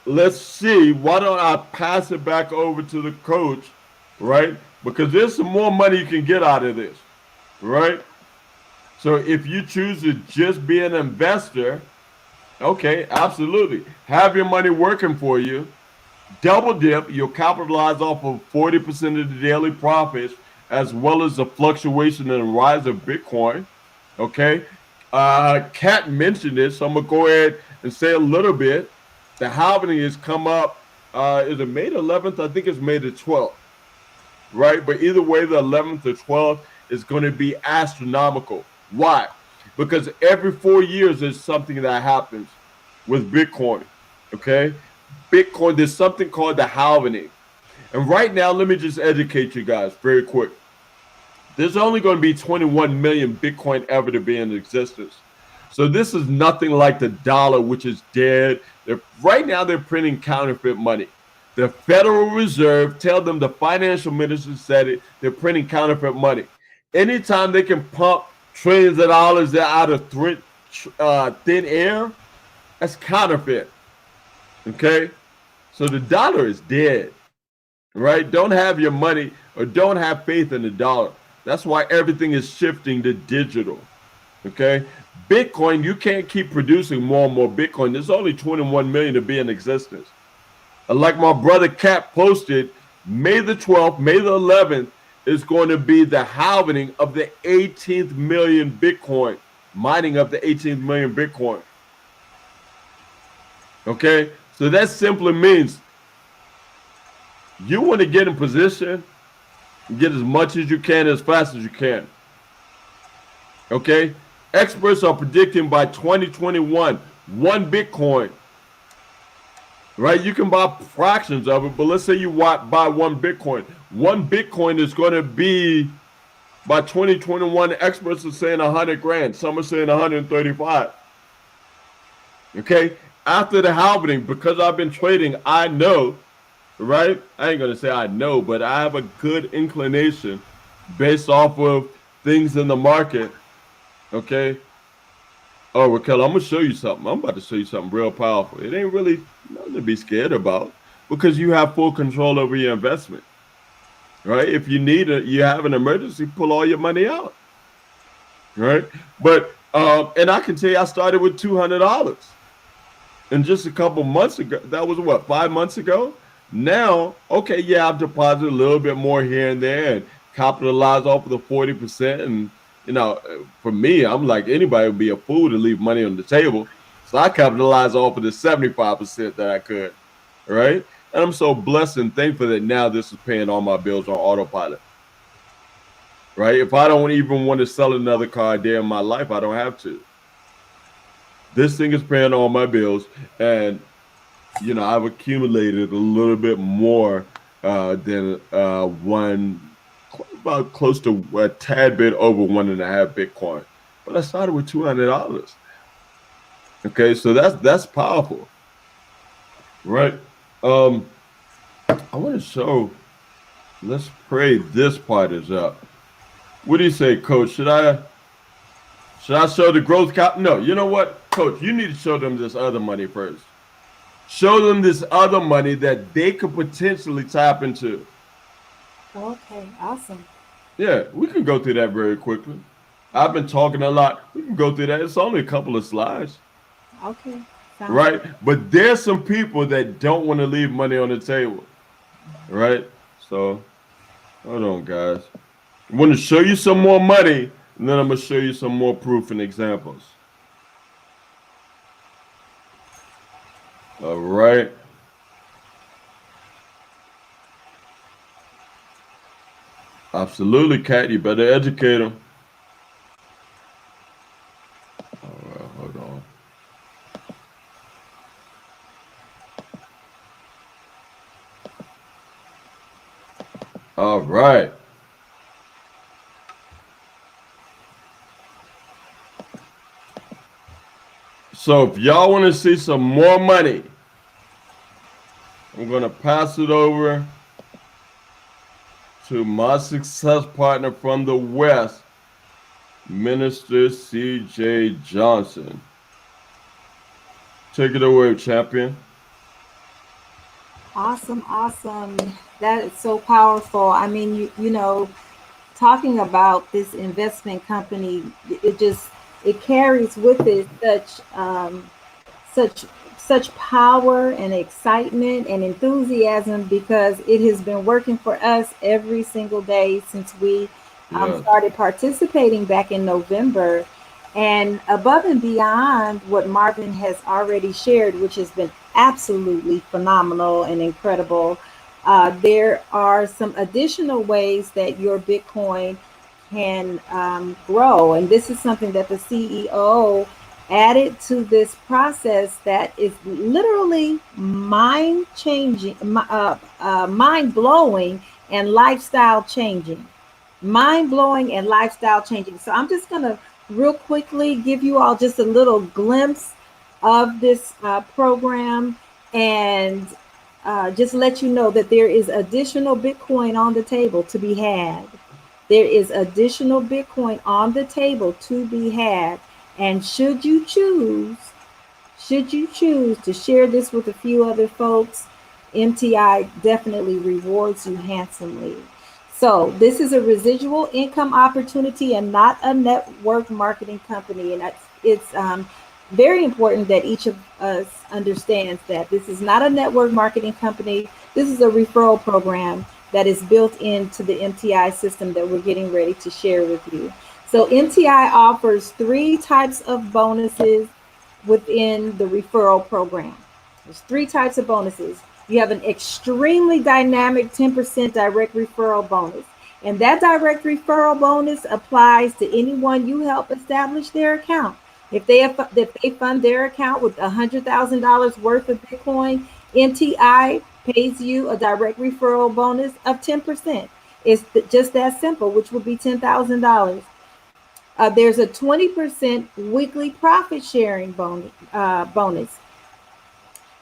Let's see. Why don't I pass it back over to the coach, right? Because there's some more money you can get out of this, right? So if you choose to just be an investor, okay, absolutely. Have your money working for you. Double dip, you'll capitalize off of 40% of the daily profits, as well as the fluctuation and the rise of Bitcoin. Okay. Kat mentioned it, so I'm going to go ahead and say a little bit. The halving is come up. Is it May the 11th? I think it's May the 12th. Right? But either way, the 11th or 12th is going to be astronomical. Why? Because every 4 years there's something that happens with Bitcoin. Okay? Bitcoin, there's something called the halvening. And right now, let me just educate you guys very quick. There's only going to be 21 million Bitcoin ever to be in existence. So this is nothing like the dollar, which is dead. Right now, they're printing counterfeit money. The Federal Reserve, tell them the financial minister said it, they're printing counterfeit money. Anytime they can pump trillions of dollars out of thin air, that's counterfeit. Okay? So the dollar is dead, right? Don't have your money or don't have faith in the dollar. That's why everything is shifting to digital. Okay? Bitcoin, you can't keep producing more and more Bitcoin. There's only 21 million to be in existence. And like my brother Cap posted, May the 12th, May the 11th is going to be the halving of the 18th million Bitcoin, mining of the 18th million Bitcoin. Okay? So that simply means you want to get in position, get as much as you can, as fast as you can. Okay? Experts are predicting by 2021, one Bitcoin, right? You can buy fractions of it, but let's say you buy one Bitcoin. One Bitcoin is going to be, by 2021, experts are saying 100 grand. Some are saying 135. Okay? After the halving, because I've been trading, I know, right? I ain't going to say I know, but I have a good inclination based off of things in the market. Okay? Oh, Raquel, I'm going to show you something. I'm about to show you something real powerful. It ain't really nothing to be scared about because you have full control over your investment, right? If you you have an emergency, pull all your money out, right? But, and I can tell you, I started with $200. And just a couple months ago, that was what, 5 months ago? Now, okay, yeah, I've deposited a little bit more here and there and capitalized off of the 40%. And, you know, for me, I'm like, anybody would be a fool to leave money on the table. So I capitalized off of the 75% that I could, right? And I'm so blessed and thankful that now this is paying all my bills on autopilot, right? If I don't even want to sell another car a day in my life, I don't have to. This thing is paying all my bills, and you know I've accumulated a little bit more than about close to a tad bit over 1.5 Bitcoin. But I started with $200. Okay, so that's powerful, right? I want to show. Let's pray this part is up. What do you say, Coach? Should I show the growth cap? No, you know what, Coach? You need to show them this other money first. Show them this other money that they could potentially tap into. Okay, awesome. Yeah, we can go through that very quickly. I've been talking a lot. We can go through that. It's only a couple of slides. Okay. Right? But there's some people that don't want to leave money on the table. Right? So, hold on, guys. I want to show you some more money, and then I'm going to show you some more proof and examples. All right. Absolutely, Kat. You better educate them. All right, hold on. All right. So if y'all want to see some more money, I'm going to pass it over to my success partner from the West, Minister C.J. Johnson. Take it away, champion. Awesome. That is so powerful. I mean, you know, talking about this investment company, it carries with it such power and excitement and enthusiasm because it has been working for us every single day since we started participating back in November. And above and beyond what Marvin has already shared, which has been absolutely phenomenal and incredible. There are some additional ways that your Bitcoin can grow. And this is something that the CEO added to this process that is literally mind changing, mind blowing, and lifestyle changing. Mind blowing and lifestyle changing. So I'm just going to real quickly give you all just a little glimpse of this program and just let you know that there is additional Bitcoin on the table to be had. There is additional Bitcoin on the table to be had. And should you choose to share this with a few other folks, MTI definitely rewards you handsomely. So this is a residual income opportunity and not a network marketing company. And it's very important that each of us understands that this is not a network marketing company. This is a referral program that is built into the MTI system that we're getting ready to share with you. So MTI offers 3 types of bonuses within the referral program. There's 3 types of bonuses. You have an extremely dynamic 10% direct referral bonus. And that direct referral bonus applies to anyone you help establish their account. If they fund their account with $100,000 worth of Bitcoin, MTI pays you a direct referral bonus of 10%. It's just that simple, which would be $10,000. There's a 20% weekly profit sharing bonus.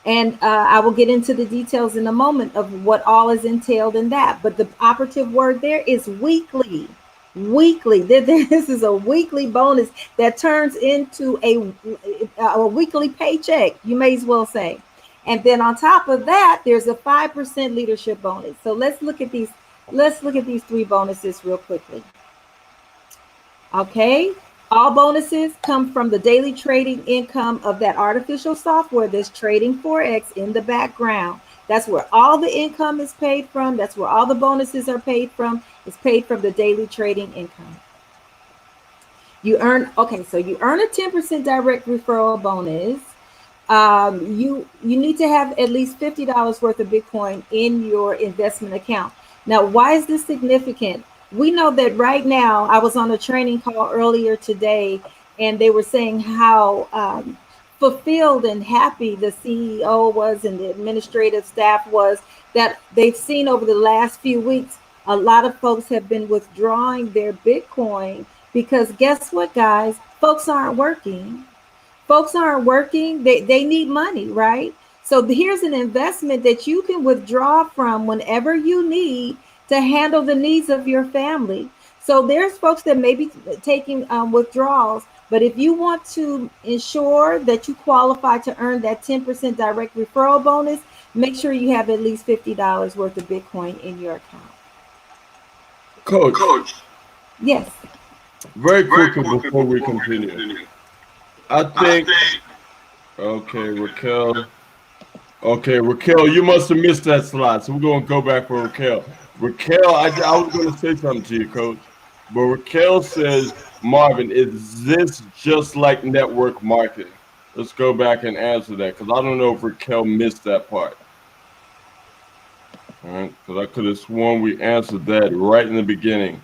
And I will get into the details in a moment of what all is entailed in that. But the operative word there is weekly. Weekly. This is a weekly bonus that turns into a weekly paycheck, you may as well say. And then on top of that, there's a 5% leadership bonus. So let's look at these 3 bonuses real quickly. Okay, all bonuses come from the daily trading income of that artificial software that's trading Forex in the background. That's where all the income is paid from. That's where all the bonuses are paid from. It's paid from the daily trading income. You earn a 10% direct referral bonus. You need to have at least $50 worth of Bitcoin in your investment account. Now, why is this significant? We know that right now, I was on a training call earlier today, and they were saying how fulfilled and happy the CEO was and the administrative staff was, that they've seen over the last few weeks, a lot of folks have been withdrawing their Bitcoin because guess what, guys? Folks aren't working. They need money, right? So here's an investment that you can withdraw from whenever you need to handle the needs of your family. So there's folks that may be taking withdrawals, but if you want to ensure that you qualify to earn that 10% direct referral bonus, make sure you have at least $50 worth of Bitcoin in your account. Coach. Yes. Very quickly before we continue. I think, okay, Raquel, you must have missed that slide. So we're going to go back for Raquel. Raquel, I was going to say something to you, Coach. But Raquel says, Marvin, is this just like network marketing? Let's go back and answer that because I don't know if Raquel missed that part. All right, because I could have sworn we answered that right in the beginning.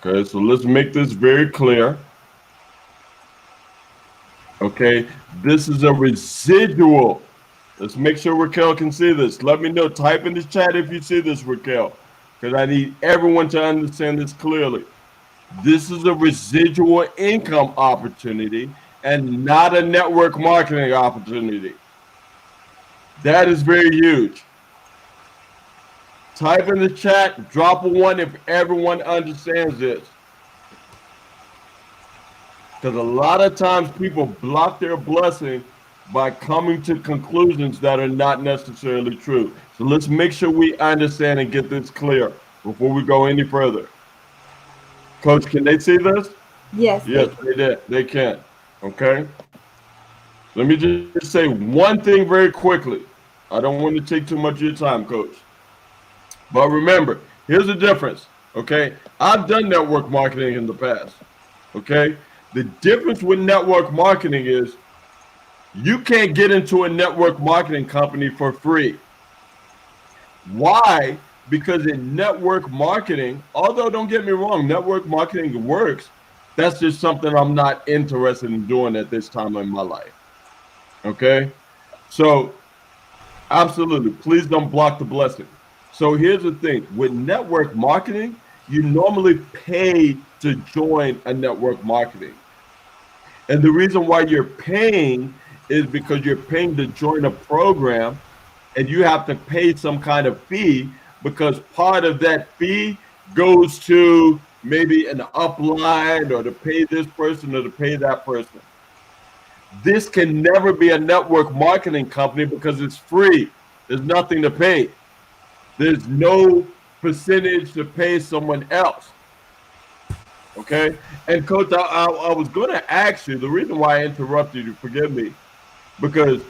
Okay, so let's make this very clear. Okay, this is a residual. Let's make sure Raquel can see this. Let me know. Type in the chat if you see this, Raquel, because I need everyone to understand this clearly. This is a residual income opportunity and not a network marketing opportunity. That is very huge. Type in the chat, drop a 1 if everyone understands this. Because a lot of times people block their blessing by coming to conclusions that are not necessarily true. So let's make sure we understand and get this clear before we go any further. Coach, can they see this? Yes. Yes, they can. Okay. Let me just say one thing very quickly. I don't want to take too much of your time, Coach. But remember, here's the difference. Okay. I've done network marketing in the past. Okay. The difference with network marketing is You can't get into a network marketing company for free. Why? Because in network marketing, although don't get me wrong, network marketing works. That's just something I'm not interested in doing at this time in my life. Okay. So, absolutely, please don't block the blessing. So, here's the thing with network marketing, you normally pay to join a network marketing. And the reason why you're paying is because you're paying to join a program and you have to pay some kind of fee because part of that fee goes to maybe an upline or to pay this person or to pay that person. This can never be a network marketing company because it's free. There's nothing to pay. There's no percentage to pay someone else. Okay. And coach, I was going to ask you the reason why I interrupted you, forgive me, because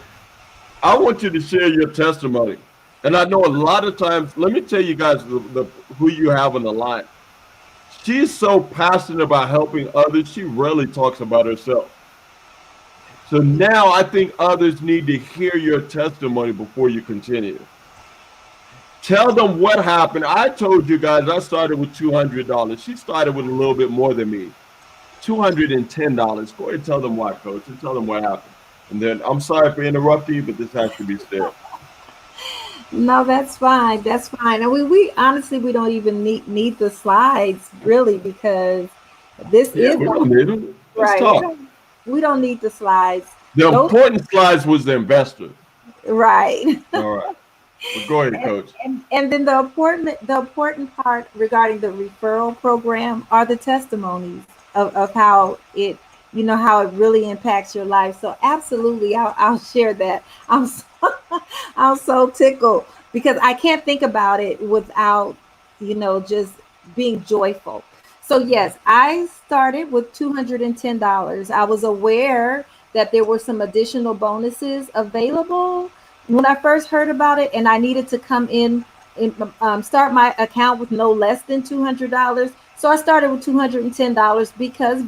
I want you to share your testimony. And I know a lot of times, let me tell you guys who you have on the line. She's so passionate about helping others, she rarely talks about herself. So now I think others need to hear your testimony before you continue. Tell them what happened. I told you guys I started with $200. She started with a little bit more than me. $210. Go ahead and tell them why, coach, and tell them what happened. And then I'm sorry for interrupting you, but this has to be said. No, that's fine. That's fine. And we honestly we don't even need the slides really because this Yeah, is we don't need them. Let's right. talk. We don't need the slides. The Those important slides was the investor. right. All right. But go ahead, And, coach. and then the important part regarding the referral program are the testimonies of how it how it really impacts your life. So absolutely I'll share that. I'm so tickled because I can't think about it without just being joyful. So yes, I started with $210. I was aware that there were some additional bonuses available when I first heard about it, and I needed to come in and start my account with no less than $200. So I started with $210 because,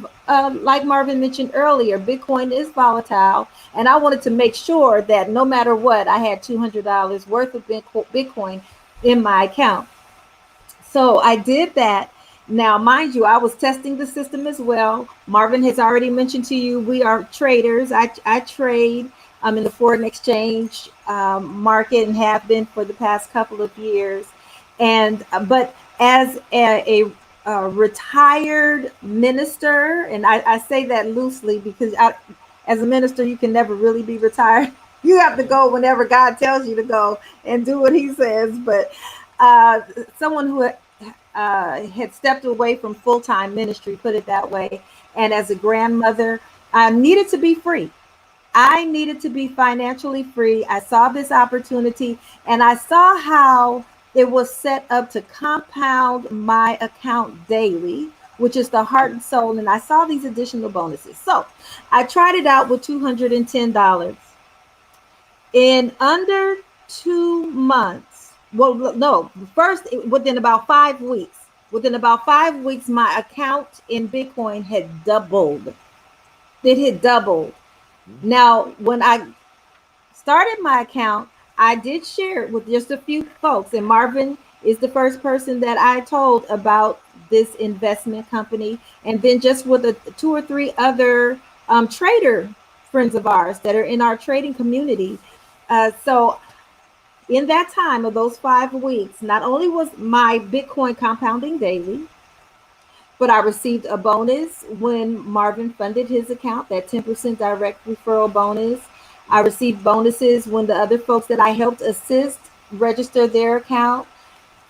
like Marvin mentioned earlier, Bitcoin is volatile, and I wanted to make sure that no matter what, I had $200 worth of Bitcoin in my account. So I did that. Now, mind you, I was testing the system as well. Marvin has already mentioned to you, we are traders. I trade in the foreign exchange market and have been for the past couple of years. And but as a retired minister, and I say that loosely because as a minister, you can never really be retired. You have to go whenever God tells you to go and do what He says. But uh, someone who had stepped away from full time ministry, put it that way. And as a grandmother, I needed to be free. I needed to be financially free. I saw this opportunity and I saw how it was set up to compound my account daily, which is the heart and soul. And I saw these additional bonuses. So I tried it out with $210 in under 2 months. Well, no, first within about 5 weeks. Within about 5 weeks, my account in Bitcoin had doubled. It had doubled. Now, when I started my account, I did share it with just a few folks, and Marvin is the first person that I told about this investment company, and then just with two or three other trader friends of ours that are in our trading community. So in that time of those 5 weeks, not only was my Bitcoin compounding daily, but I received a bonus when Marvin funded his account, that 10% direct referral bonus. I received bonuses when the other folks that I helped assist register their account.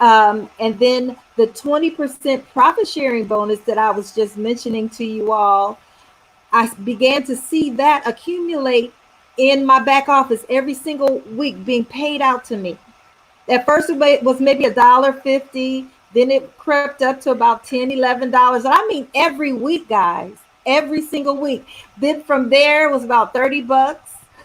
And then the 20% profit sharing bonus that I was just mentioning to you all, I began to see that accumulate in my back office every single week being paid out to me. At first it was maybe $1.50, then it crept up to about $10, $11. And I mean every week, guys, every single week. Then from there it was about $30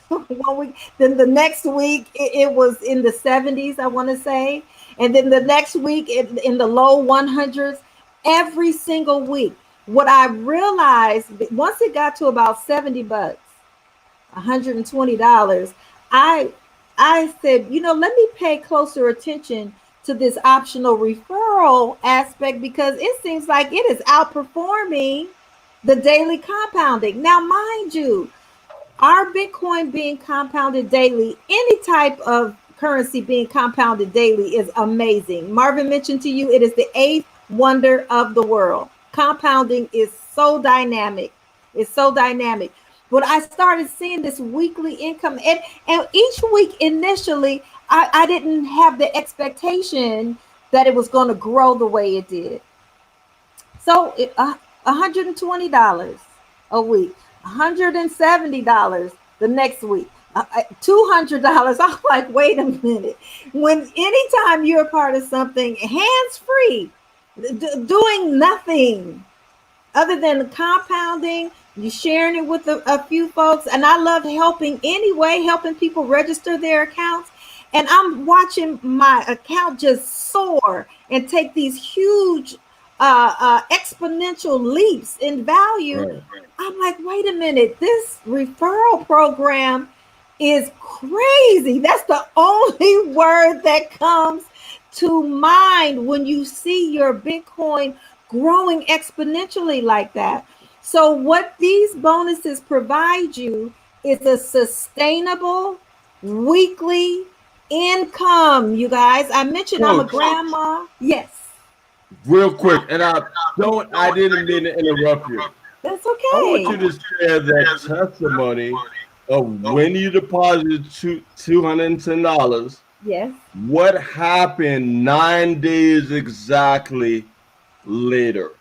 one week. Then the next week it was in the 70s, I want to say. And then the next week in the low 100s, every single week. What I realized once it got to about $70, $120. I said, let me pay closer attention to this optional referral aspect because it seems like it is outperforming the daily compounding. Now, mind you, our Bitcoin being compounded daily, any type of currency being compounded daily is amazing. Marvin mentioned to you, it is the eighth wonder of the world. Compounding is so dynamic. It's so dynamic. But I started seeing this weekly income, and each week initially, I didn't have the expectation that it was going to grow the way it did. So $120 a week, $170 the next week, $200. I'm like, wait a minute. When anytime you're a part of something hands free, doing nothing other than compounding, you sharing it with a few folks, and I love helping anyway, helping people register their accounts. And I'm watching my account just soar and take these huge exponential leaps in value. Right. I'm like, wait a minute, this referral program is crazy. That's the only word that comes to mind when you see your Bitcoin growing exponentially like that. So what these bonuses provide you is a sustainable weekly income, you guys. I mentioned I'm a grandma. Yes. Real quick, and I didn't mean to interrupt you. That's okay. I want you to share that testimony of when you deposited $210. Yes. What happened 9 days exactly later?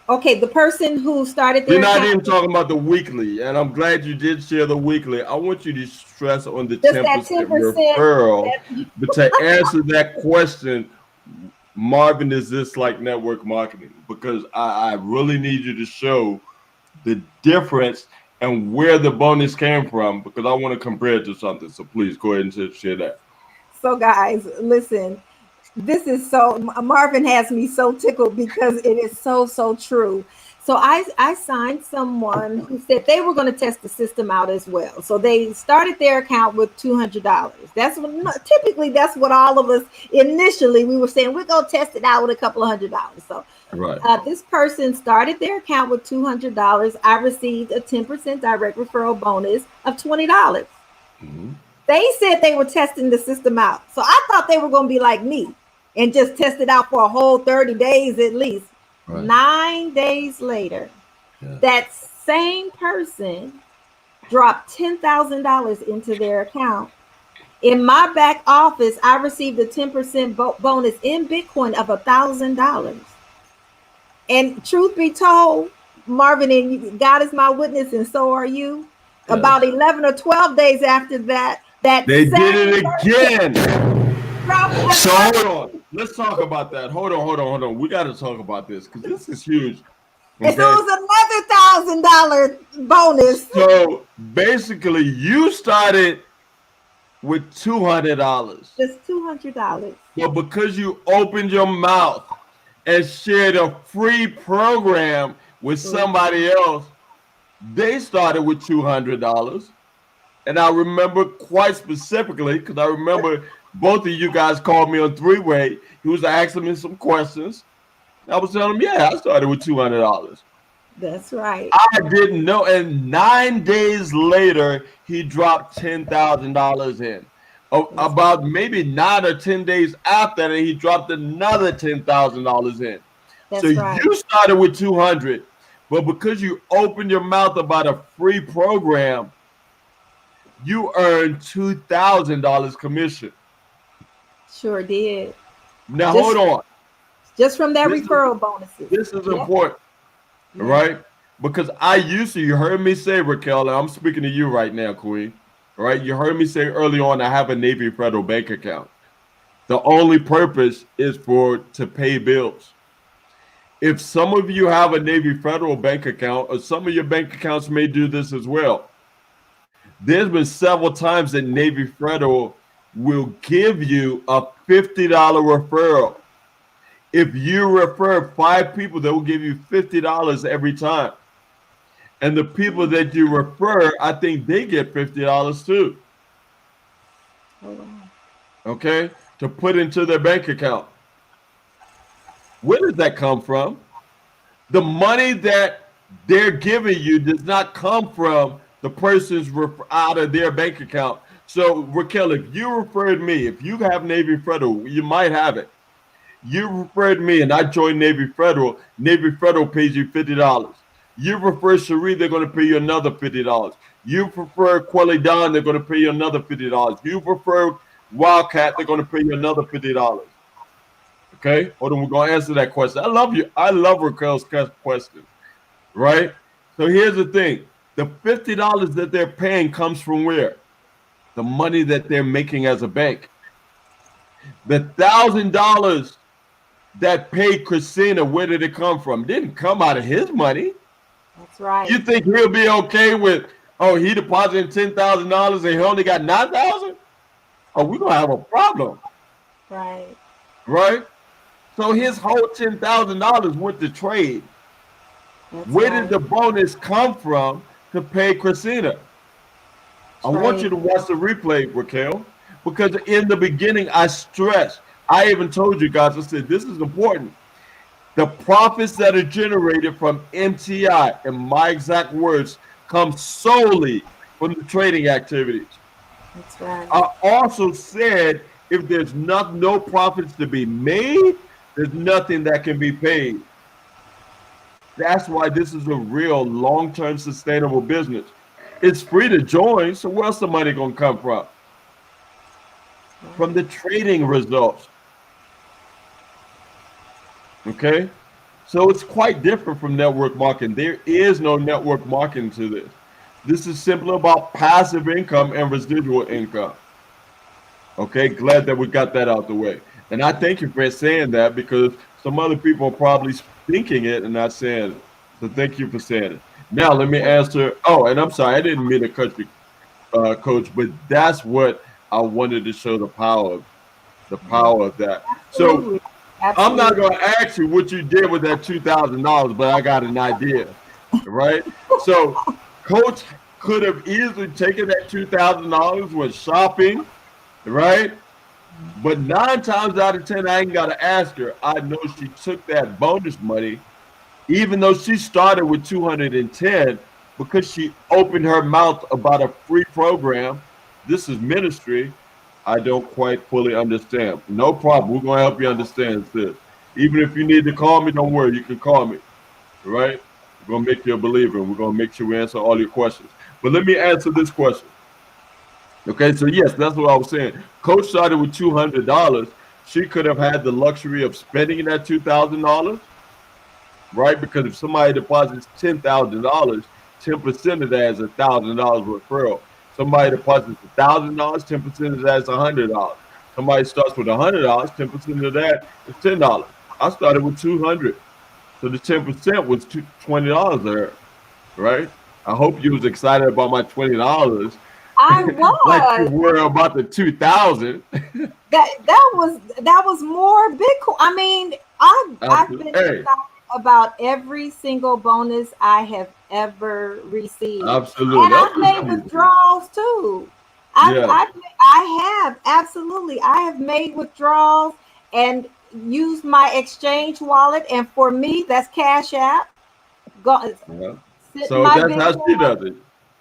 Okay, the person who started their We're not even talking about the weekly, and I'm glad you did share the weekly. I want you to stress on the 10% referral. But to answer that question, Marvin, is this like network marketing? Because I really need you to show the difference and where the bonus came from, because I want to compare it to something. So please go ahead and share that. So guys, listen, this is so, Marvin has me so tickled because it is so true. So I signed someone who said they were going to test the system out as well. So they started their account with $200. Typically that's what all of us initially, we were saying, we're going to test it out with a couple of $100. So right. This person started their account with $200. I received a 10% direct referral bonus of $20. Mm-hmm. They said they were testing the system out. So I thought they were going to be like me and just test it out for a whole 30 days at least. Right. 9 days later, that same person dropped $10,000 into their account. In my back office, I received a 10% bonus in Bitcoin of $1,000. And truth be told, Marvin, and God is my witness, and so are you. Yes. About 11 or 12 days after that, they did it again. So hold on. Let's talk about that. Hold on. We got to talk about this because this is huge. Okay? So it was another $1,000 bonus. So basically, you started with $200. Just $200. But because you opened your mouth and shared a free program with somebody else, they started with $200. And I remember quite specifically, because I remember both of you guys called me on three-way. He was asking me some questions. I was telling him, yeah, I started with $200. That's right. I didn't know. And 9 days later, he dropped $10,000 in. About maybe 9 or 10 days after that, he dropped another $10,000 in. That's so right. You started with $200, but because you opened your mouth about a free program, you earned $2,000 commission. Sure did. Now hold on. Just from that referral bonuses. This is important, right? Because you heard me say, Raquel, and I'm speaking to you right now, Queen. All right, you heard me say early on, I have a Navy Federal bank account. The only purpose is to pay bills. If some of you have a Navy Federal bank account, or some of your bank accounts may do this as well, there's been several times that Navy Federal will give you a $50 referral. If you refer 5 people, they will give you $50 every time. And the people that you refer, I think they get $50 too. Oh, wow. Okay, to put into their bank account. Where does that come from? The money that they're giving you does not come from the person's out of their bank account. So, Raquel, if you referred me, if you have Navy Federal, you might have it. You referred me and I joined Navy Federal. Navy Federal pays you $50. You refer Cherie, they're going to pay you another $50. You prefer Quelly Don, they're going to pay you another $50. You prefer Wildcat, they're going to pay you another $50. Okay, hold on, we're going to answer that question. I love you. I love Raquel's question, right? So here's the thing. The $50 that they're paying comes from where? The money that they're making as a bank. The $1,000 that paid Christina, where did it come from? Didn't come out of his money. That's right. You think he'll be okay with, oh, he deposited $10,000 and he only got $9,000? Oh, we're gonna have a problem. Right. Right? So his whole $10,000 went to trade. That's Where right. did the bonus come from to pay Christina? I want you to watch the replay, Raquel, because in the beginning I stressed, I even told you guys, I said, this is important. The profits that are generated from MTI, in my exact words, come solely from the trading activities. That's right. I also said if there's no profits to be made, there's nothing that can be paid. That's why this is a real long-term sustainable business. It's free to join, so where's the money going to come from? From the trading results. Okay? So it's quite different from network marketing. There is no network marketing to this. This is simply about passive income and residual income. Okay, glad that we got that out the way. And I thank you for saying that because some other people are probably thinking it and not saying it. So thank you for saying it. Now let me answer. Oh, and I'm sorry, I didn't mean to cut you, Coach, but that's what I wanted to show the power of that. So I'm not going to ask you what you did with that $2,000, but I got an idea, right? So Coach could have easily taken that $2,000 with shopping, right? But 9 times out of 10, I ain't got to ask her. I know she took that bonus money, even though she started with 210, because she opened her mouth about a free program. This is ministry. I don't quite fully understand. No problem. We're going to help you understand this. Even if you need to call me, don't worry. You can call me, right? We're going to make you a believer. We're going to make sure we answer all your questions. But let me answer this question. Okay, so yes, that's what I was saying. Coach started with $200. She could have had the luxury of spending that $2,000, right? Because if somebody deposits $10,000, 10% of that is $1,000 referral. Somebody deposits $1,000, 10% of that is $100. Somebody starts with $100, 10% of that is $10. I started with $200, so the 10% was $20 there, right? I hope you was excited about my $20. I was. Like you were about the 2,000. that was more Bitcoin. I mean, I've been excited about every single bonus I have ever received. Absolutely. And I've made withdrawals too. I have absolutely. I have made withdrawals and used my exchange wallet, and for me, that's Cash App. So that's how she does it.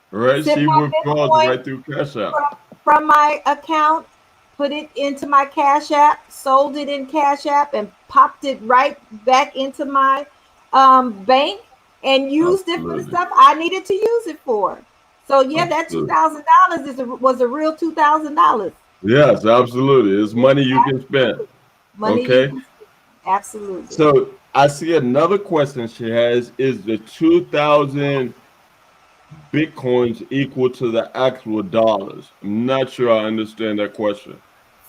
Right? She withdraws right through Cash App. From my account, put it into my Cash App, sold it in Cash App, and popped it right back into my bank and used it for the stuff I needed to use it for. So yeah, that $2,000 was a real $2,000. Yes, absolutely. It's money you can spend. Money okay. You can spend. Absolutely. So I see another question she has: is the 2,000 Bitcoins equal to the actual dollars? I'm not sure I understand that question.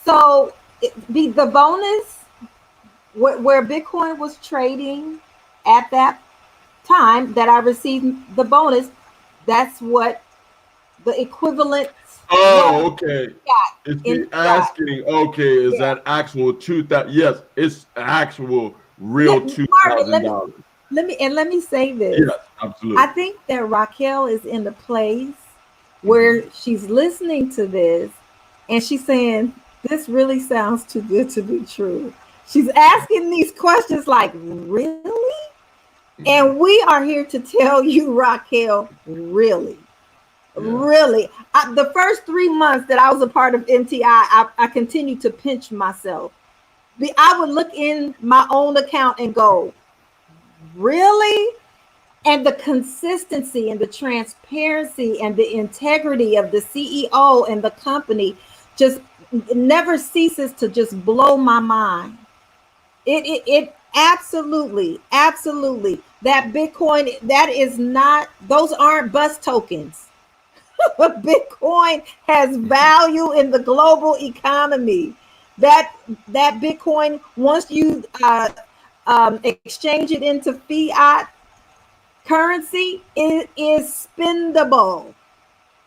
So the bonus where Bitcoin was trading at that time that I received the bonus, that's what the equivalent. Oh, okay. It's asking, okay, is that actual 2,000? Yes, it's actual real $2,000. let me say this. Yes, absolutely. I think that Raquel is in the place Mhm. where she's listening to this and she's saying, this really sounds too good to be true. She's asking these questions like, really? Mhm. And we are here to tell you, Raquel, really. Yeah. Really. The first 3 months that I was a part of MTI, I continued to pinch myself. I would look in my own account and go, really? And the consistency and the transparency and the integrity of the CEO and the company just never ceases to just blow my mind. It absolutely, absolutely. That Bitcoin, that is not, those aren't bus tokens. Bitcoin has value in the global economy. That that Bitcoin, once you exchange it into fiat currency, it is spendable.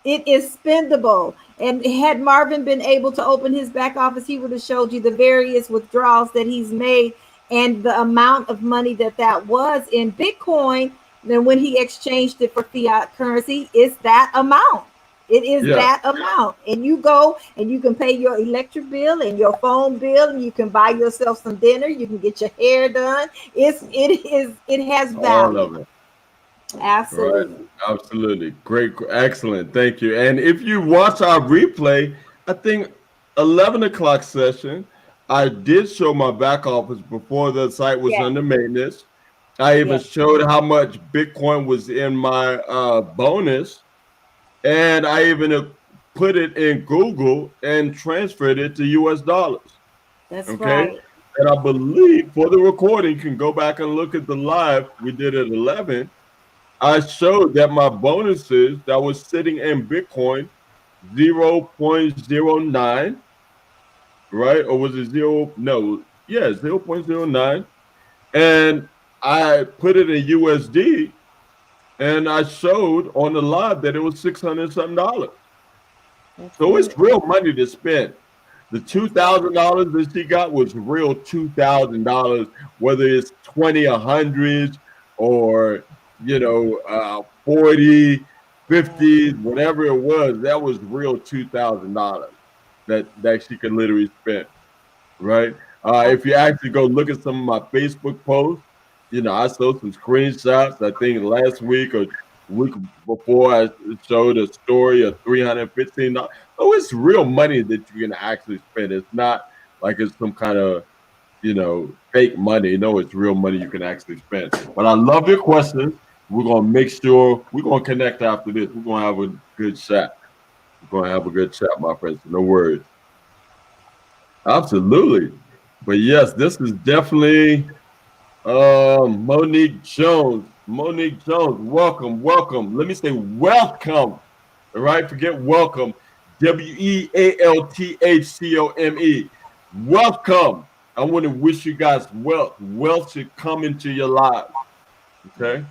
It is spendable. And had Marvin been able to open his back office, he would have showed you the various withdrawals that he's made and the amount of money that that was in Bitcoin. Then when he exchanged it for fiat currency, it's that amount. It is Yeah. that amount. And you go and you can pay your electric bill and your phone bill, and you can buy yourself some dinner. You can get your hair done. It has All value. of it. Right. Absolutely. Absolutely. Great. Excellent. Thank you. And if you watch our replay, I think 11 o'clock session, I did show my back office before the site was Yes, under maintenance. I even yes. showed how much Bitcoin was in my bonus. And I even put it in Google and transferred it to US dollars. That's Okay. right. And I believe for the recording, you can go back and look at the live we did at 11. I showed that my bonuses that was sitting in Bitcoin 0.09, right? Or was it zero? No, yeah, 0.09. And I put it in USD and I showed on the live that it was 600 something dollars. That's So it's it. real money to spend. The two That's right. thousand dollars that she got was real $2,000, whether it's 20, 100, or 40, Yeah. 50, whatever it was, that was real $2,000 that she could literally spend, right? If you Absolutely. actually go look at some of my Facebook posts, I showed some screenshots. I think last week or week before, I showed a story of $315. So it's real money that you can actually spend. It's not like it's some kind of fake money. No, it's real money you can actually spend. But I love your questions. We're gonna make sure we're gonna connect after this. We're gonna have a good chat. We're gonna have a good chat, my friends. No worries. Absolutely. But yes, this is definitely Monique Jones. Monique Jones, welcome, welcome. Let me say welcome. All right, forget welcome. WEALTHCOME. Welcome. I want to wish you guys wealth. Wealth should come into your lives. Okay.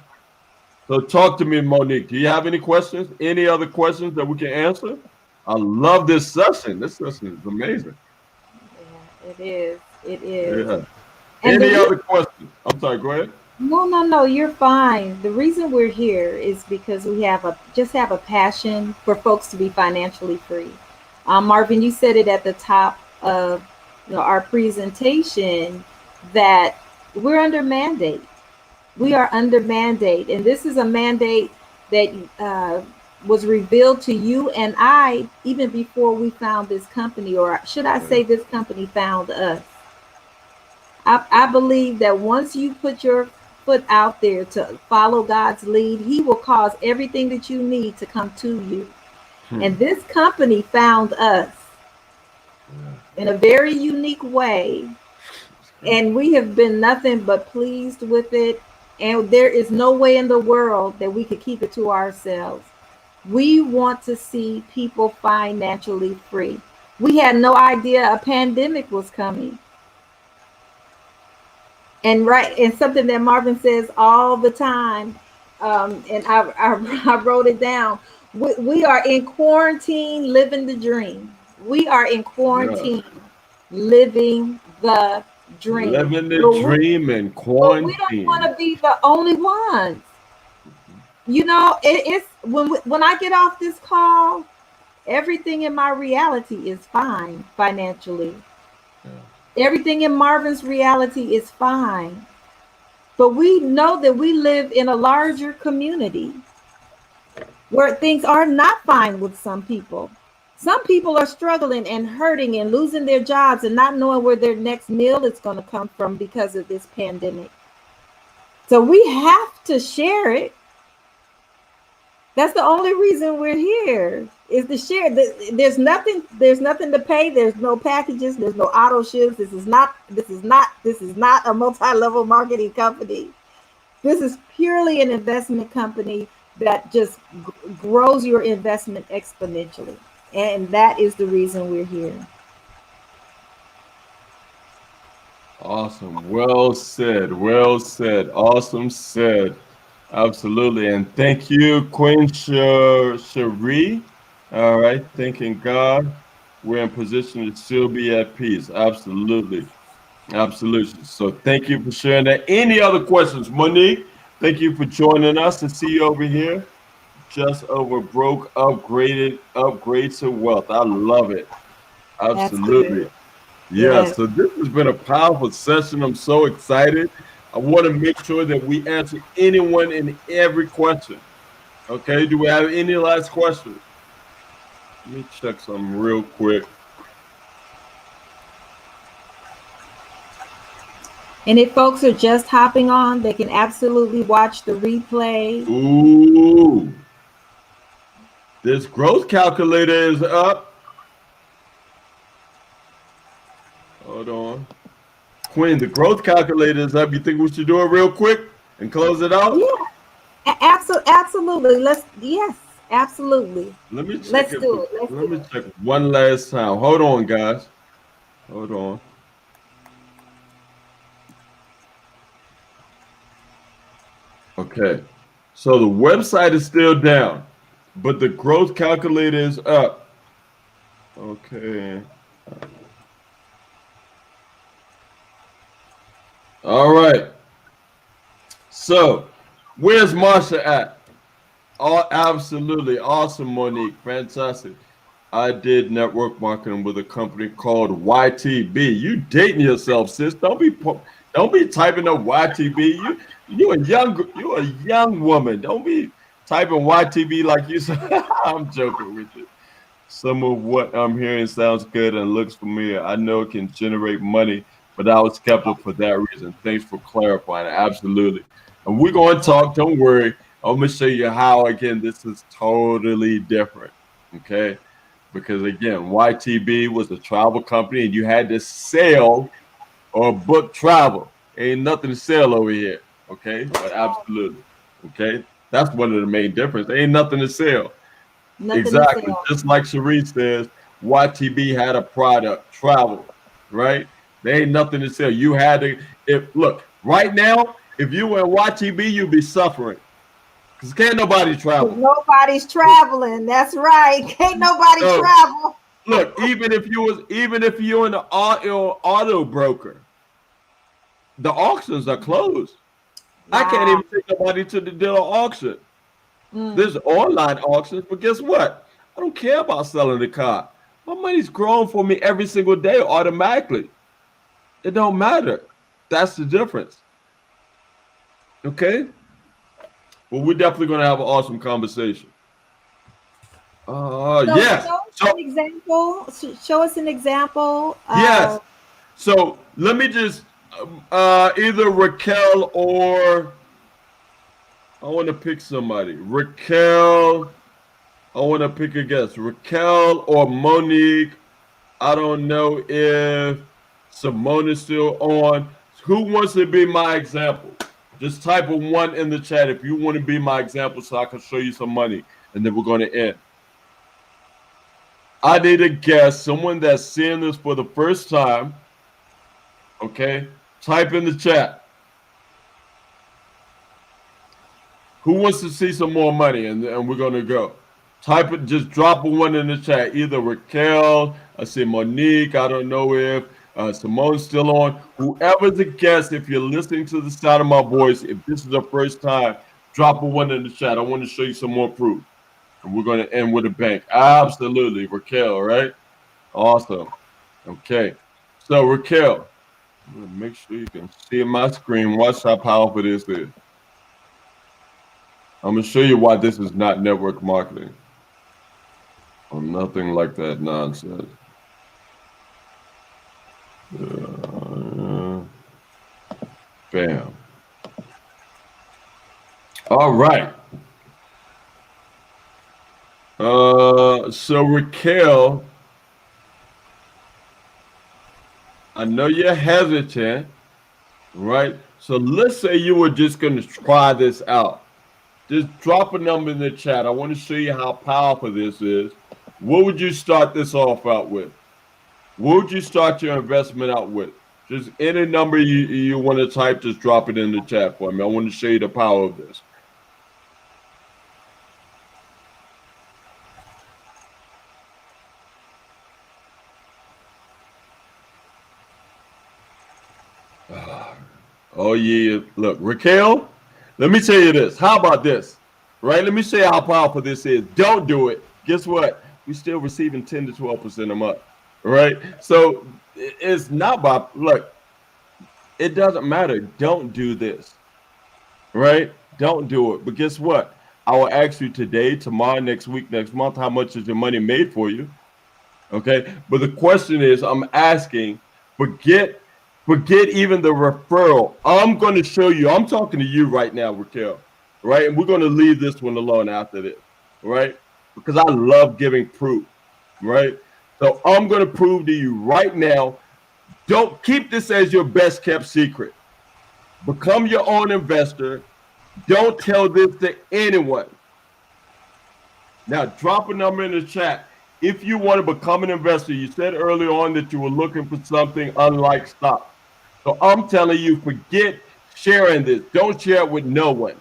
So talk to me, Monique. Do you have any questions? Any other questions that we can answer? I love this session. This session is amazing. Yeah, it is. It is. Yeah. And the Any reason, other questions? I'm sorry, go ahead. no, no, no, you're fine. The reason we're here is because we have a passion for folks to be financially free. Marvin, you said it at the top of our presentation that we're under mandate. We are under mandate, and this is a mandate that was revealed to you and I even before we found this company, or should I Yeah. say, this company found us. I believe that once you put your foot out there to follow God's lead, He will cause everything that you need to come to you. Hmm. And this company found us Yeah. in a very unique way, That's good. and we have been nothing but pleased with it. And there is no way in the world that we could keep it to ourselves. We want to see people financially free. We had no idea a pandemic was coming. And right, and something that Marvin says all the time, and I wrote it down. We are in quarantine, living the dream. We are in Yeah. quarantine, living the dream. Living the But dream in but we don't want quarantine. to be the only ones. You know, it's when I get off this call, everything in my reality is fine financially. Yeah. Everything in Marvin's reality is fine. But we know that we live in a larger community where things are not fine with some people. Some people are struggling and hurting and losing their jobs and not knowing where their next meal is going to come from because of this pandemic. So we have to share it. That's the only reason we're here is to share. There's nothing to pay. There's no packages. There's no auto ships. This is not a multi-level marketing company. This is purely an investment company that just grows your investment exponentially. And that is the reason we're here. Awesome. Well said. Well said. Awesome said. Absolutely. And thank you, Queen Cherie. All right. Thanking God. We're in position to still be at peace. Absolutely. Absolutely. So thank you for sharing that. Any other questions? Monique, thank you for joining us. To see you over here. Just over broke, upgrade to wealth. I love it. That's Absolutely. good. Yeah, Yes. so this has been a powerful session. I'm so excited. I want to make sure that we answer anyone and every question. Okay, do we have any last questions? Let me check some real quick. And if folks are just hopping on, they can absolutely watch the replay. Ooh, this growth calculator is up. Hold on. Quinn, the growth calculator is up. You think we should do it real quick and close it out? Yeah, absolutely. Yes, absolutely. Let me check Let's it. do it. Let's Let do me it. check one last time. Hold on, guys. Hold on. Okay. So the website is still down, but the growth calculator is up. Okay. All right. So where's Marsha at? Oh, absolutely. Awesome, Monique. Fantastic. I did network marketing with a company called YTB. You dating yourself, sis. Don't be typing up YTB. You're a young woman. Don't be typing YTB like you said. I'm joking with you. Some of what I'm hearing sounds good and looks familiar. I know it can generate money, but I was skeptical for that reason. Thanks for clarifying. Absolutely. And we're going to talk. Don't worry. I'm going to show you how, again, this is totally different. Okay. Because, again, YTB was a travel company and you had to sell or book travel. Ain't nothing to sell over here. Okay. But absolutely. Okay. That's one of the main differences. Ain't nothing to sell. Nothing to Exactly. sell. Just like Cherie says, YTB had a product, travel, right? There ain't nothing to sell. You had to, if look, right now, if you were in YTB, you'd be suffering. Because can't nobody travel. Nobody's traveling. That's right. Can't nobody So travel. look, even if you're in the auto broker, the auctions are closed. I can't Wow. even take nobody to the dealer auction. Mm. There's online auctions, but guess what? I don't care about selling the car. My money's growing for me every single day automatically. It don't matter. That's the difference. Okay? Well, we're definitely going to have an awesome conversation. So Yes. show us So, an example. Show us an example. yes. So let me just either Raquel or I want to pick somebody. Raquel, I want to pick a guest. Raquel or Monique. I don't know if Simone is still on. Who wants to be my example? Just type a one in the chat if you want to be my example so I can show you some money. And then we're going to end. I need a guest, someone that's seeing this for the first time. Okay. Type in the chat. Who wants to see some more money? And we're going to go. Type it, just drop a one in the chat. Either Raquel, I see Monique, I don't know if Simone's still on. Whoever's a guest, if you're listening to the sound of my voice, if this is the first time, drop a one in the chat. I want to show you some more proof. And we're going to end with a bang. Absolutely, Raquel, right? Awesome. Okay. So, Raquel, make sure you can see my screen. Watch how powerful this is. I'm going to show you why this is not network marketing. Or nothing like that nonsense. Bam. All right. So Raquel, I know you're hesitant, right? So let's say you were just going to try this out. Just drop a number in the chat. I want to show you how powerful this is. What would you start this off out with? What would you start your investment out with? Just any number you want to type, just drop it in the chat for me. I want to show you the power of this. Oh, yeah. Look, Raquel, let me tell you this. How about this? Right? Let me show you how powerful this is. Don't do it. Guess what? We're still receiving 10 to 12% a month. Right? So it's not by, look, it doesn't matter. Don't do this. Right? Don't do it. But guess what? I will ask you today, tomorrow, next week, next month, how much is your money made for you? Okay. But the question is, I'm asking, forget even the referral. I'm going to show you. I'm talking to you right now, Raquel. Right? And we're going to leave this one alone after this. Right? Because I love giving proof. Right? So I'm going to prove to you right now. Don't keep this as your best kept secret. Become your own investor. Don't tell this to anyone. Now, drop a number in the chat. If you want to become an investor, you said earlier on that you were looking for something unlike stock. So I'm telling you, forget sharing this. Don't share it with no one.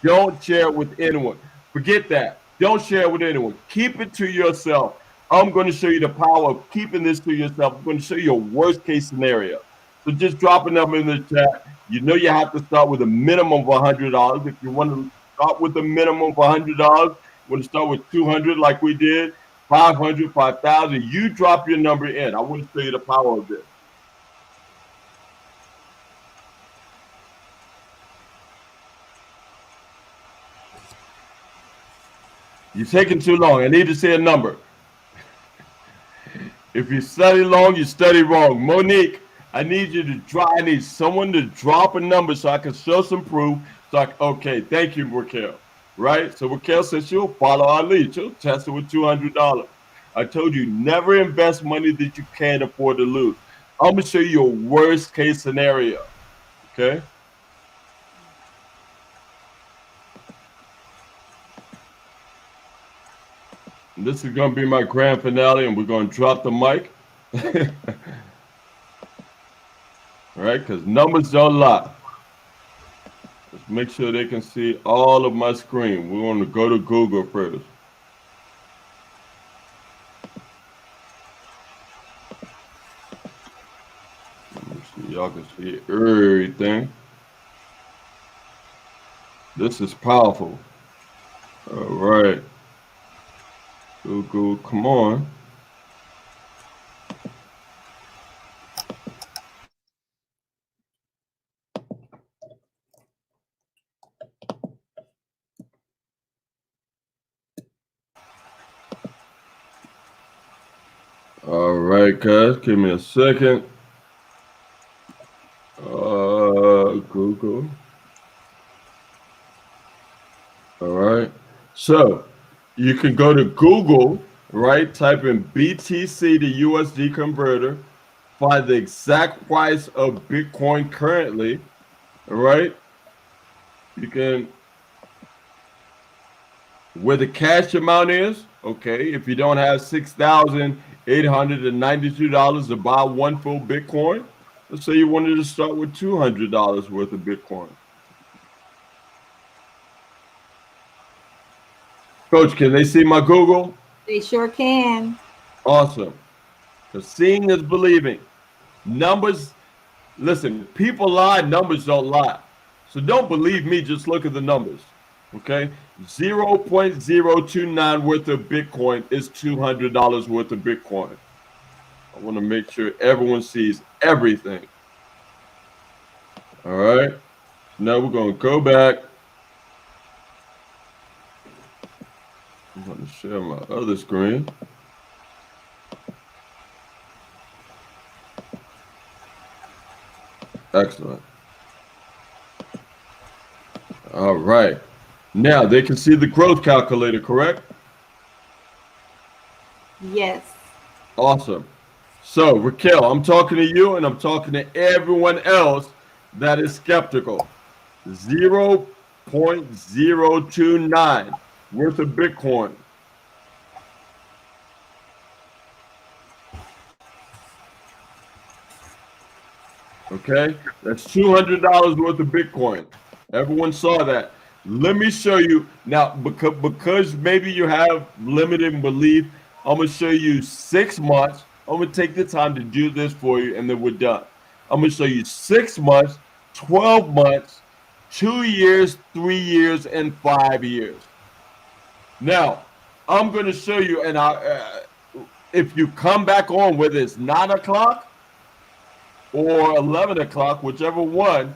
Don't share it with anyone. Forget that. Don't share it with anyone. Keep it to yourself. I'm going to show you the power of keeping this to yourself. I'm going to show you a worst case scenario. So just drop a number in the chat. You know you have to start with a minimum of $100. If you want to start with a minimum of $100, you want to start with 200 like we did, 500, 5,000. You drop your number in. I want to show you the power of this. You're taking too long. I need to say a number. If you study long, you study wrong. Monique, I need you to drop. I need someone to drop a number so I can show some proof. Okay, thank you, Raquel. Right? So Raquel says she'll follow our lead. She'll test it with $200. I told you, never invest money that you can't afford to lose. I'm going to show you a worst case scenario. Okay? This is going to be my grand finale, and we're going to drop the mic. Right? Because numbers don't lie. Let's make sure they can see all of my screen. We want to go to Google first. Y'all can see everything. This is powerful. All right. Google, come on. All right, guys, give me a second. Google. All right. So you can go to Google, right? Type in BTC to USD converter, find the exact price of Bitcoin currently. All right. You can, where the cash amount is, okay. If you don't have $6,892 to buy one full Bitcoin, let's say you wanted to start with $200 worth of Bitcoin. Coach, can they see my Google? They sure can. Awesome. Because seeing is believing. Numbers, listen, people lie, numbers don't lie. So don't believe me, just look at the numbers. Okay? 0.029 worth of Bitcoin is $200 worth of Bitcoin. I want to make sure everyone sees everything. All right. Now we're going to go back. I'm going to share my other screen. Excellent. All right. Now they can see the growth calculator, correct? Yes. Awesome. So, Raquel, I'm talking to you and I'm talking to everyone else that is skeptical. 0.029 worth of Bitcoin. Okay, that's $200 worth of Bitcoin. Everyone saw that. Let me show you now, because maybe you have limited belief. I'm gonna show you 6 months. I'm gonna take the time to do this for you, and then we're done. I'm gonna show you 6 months, 12 months, 2 years, 3 years, and 5 years. Now, I'm gonna show you, and if you come back on, whether it's 9 o'clock or 11 o'clock, whichever one,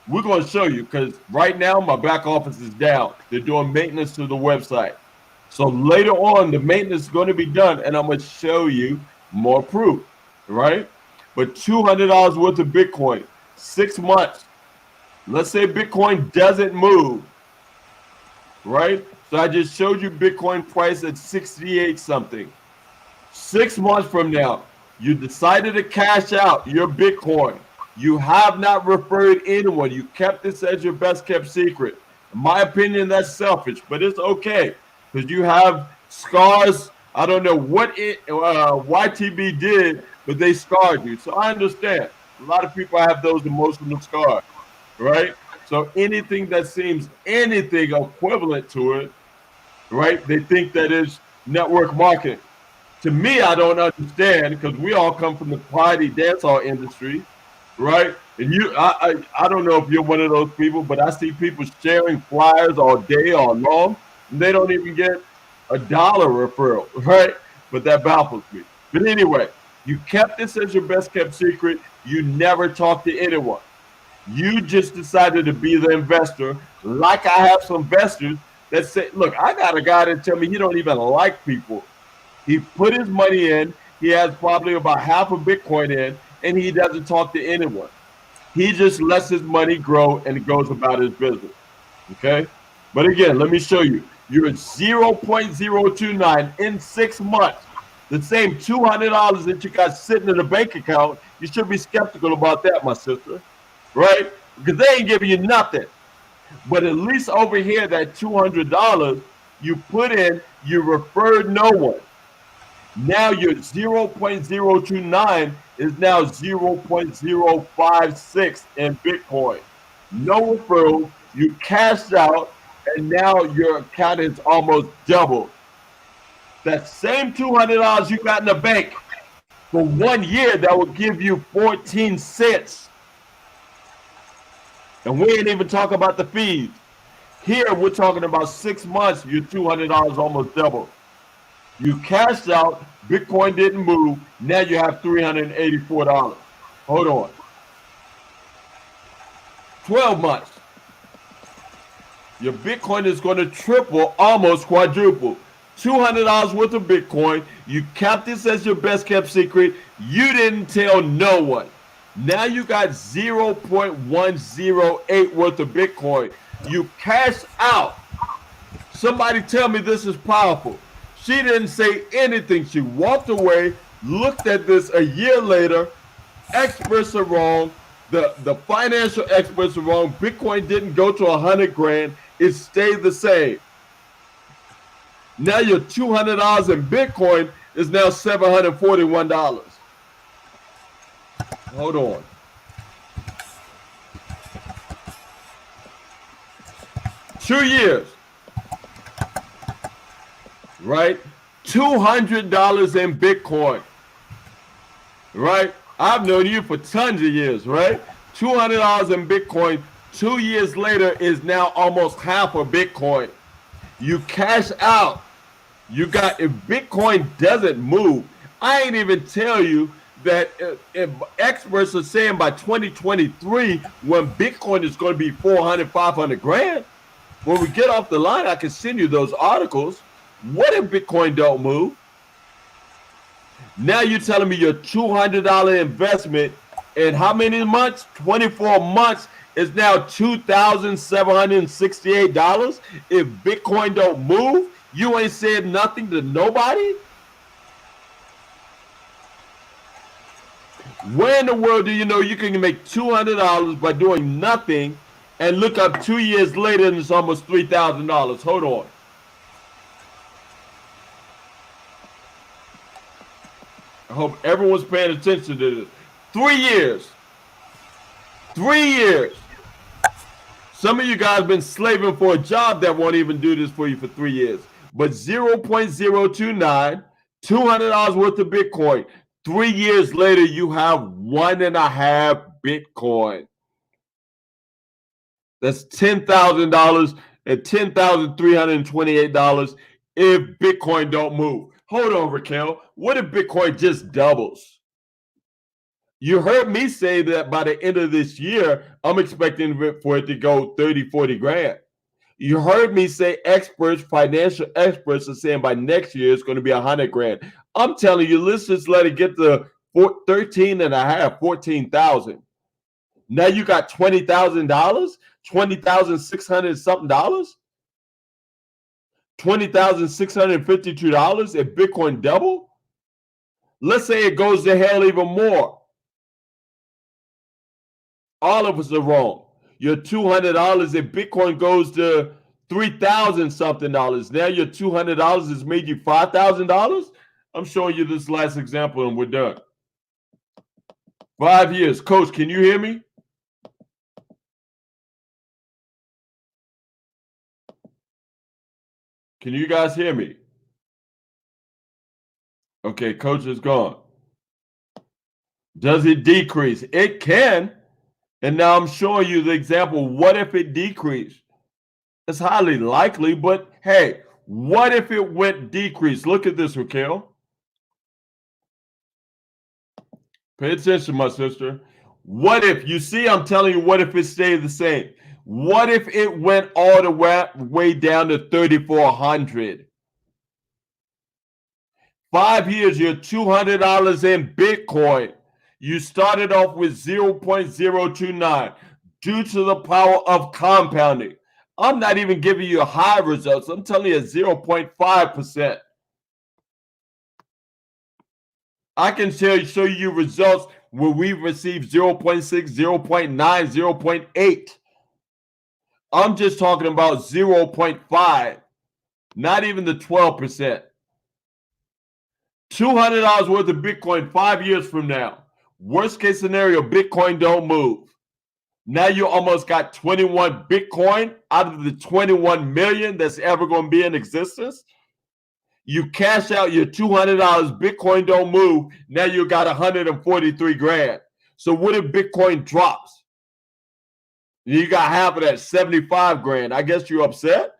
we're going to show you, because right now my back office is down. They're doing maintenance to the website. So later on, the maintenance is going to be done, and I'm going to show you more proof, right? But $200 worth of Bitcoin, 6 months. Let's say Bitcoin doesn't move, right? So I just showed you Bitcoin price at 68 something. 6 months from now, you decided to cash out your Bitcoin. You have not referred anyone. You kept this as your best kept secret. In my opinion, that's selfish, but it's okay because you have scars. I don't know what YTB did, but they scarred you. So I understand. A lot of people have those emotional scars, right? So anything that seems anything equivalent to it, right? They think that is network marketing. To me, I don't understand because we all come from the party dance hall industry, right? And I don't know if you're one of those people, but I see people sharing flyers all day, all long, and they don't even get $1 referral, right? But that baffles me. But anyway, you kept this as your best kept secret. You never talked to anyone. You just decided to be the investor. Like I have some investors that say, look, I got a guy that tell me he don't even like people. He put his money in. He has probably about half a Bitcoin in, and he doesn't talk to anyone. He just lets his money grow and goes about his business. Okay? But again, let me show you. You're at 0.029 in 6 months. The same $200 that you got sitting in a bank account, you should be skeptical about that, my sister. Right? Because they ain't giving you nothing. But at least over here, that $200 you put in, you referred no one. Now your 0.029 is now 0.056 in Bitcoin. No referral, you cashed out, and now your account is almost doubled. That same $200 you got in the bank for 1 year, that will give you 14 cents. And we ain't even talking about the fees. Here, we're talking about 6 months, your $200 almost doubled. You cashed out, Bitcoin didn't move, now you have $384. Hold on. 12 months. Your Bitcoin is going to triple, almost quadruple. $200 worth of Bitcoin. You kept this as your best kept secret. You didn't tell no one. Now you got 0.108 worth of Bitcoin. You cashed out. Somebody tell me this is powerful. She didn't say anything. She walked away, looked at this a year later. Experts are wrong. The financial experts are wrong. Bitcoin didn't go to 100 grand. It stayed the same. Now your $200 in Bitcoin is now $741. Hold on. Two years. Right? $200 in Bitcoin. Right? I've known you for tons of years, right? $200 in Bitcoin 2 years later is now almost half of Bitcoin. You cash out. You got, if Bitcoin doesn't move, I ain't even tell you that if experts are saying by 2023, when Bitcoin is going to be 400, 500 grand, when we get off the line, I can send you those articles. What if Bitcoin don't move? Now you're telling me your $200 investment in how many months? 24 months is now $2,768. If Bitcoin don't move, you ain't said nothing to nobody? Where in the world do you know you can make $200 by doing nothing and look up 2 years later and it's almost $3,000? Hold on. I hope everyone's paying attention to this. 3 years. 3 years. Some of you guys been slaving for a job that won't even do this for you for 3 years. But 0.029, $200 worth of Bitcoin. 3 years later, you have 1.5 Bitcoin. That's $10,000 and $10,328 if Bitcoin don't move. Hold on, Raquel. What if Bitcoin just doubles? You heard me say that by the end of this year, I'm expecting for it to go 30, 40 grand. You heard me say experts, financial experts are saying by next year it's going to be 100 grand. I'm telling you, let's just let it get to 13 and a half, 14,000. Now you got $20,000, $20,600 something dollars, $20,652 if Bitcoin double. Let's say it goes to hell even more. All of us are wrong. Your $200 if Bitcoin goes to 3,000 something dollars. Now your $200 has made you $5,000. I'm showing you this last example and we're done. 5 years. Coach, can you hear me? Can you guys hear me? Okay, coach is gone. Does it decrease? It can. And now I'm showing you the example. What if it decreased? It's highly likely, but hey, what if it went decrease? Look at this, Raquel. Pay attention, my sister. What if, you see, I'm telling you, what if it stayed the same? What if it went all the way down to 3,400? 5 years, you're $200 in Bitcoin. You started off with 0.029 due to the power of compounding. I'm not even giving you high results. I'm telling you 0.5%. I can show you results where we've received 0.6, 0.9, 0.8. I'm just talking about 0.5, not even the 12%. $200 worth of Bitcoin 5 years from now. Worst case scenario, Bitcoin don't move. Now you almost got 21 Bitcoin out of the 21 million that's ever going to be in existence. You cash out your $200, Bitcoin don't move. Now you got 143 grand. So what if Bitcoin drops? You got half of that, 75 grand. I guess you're upset.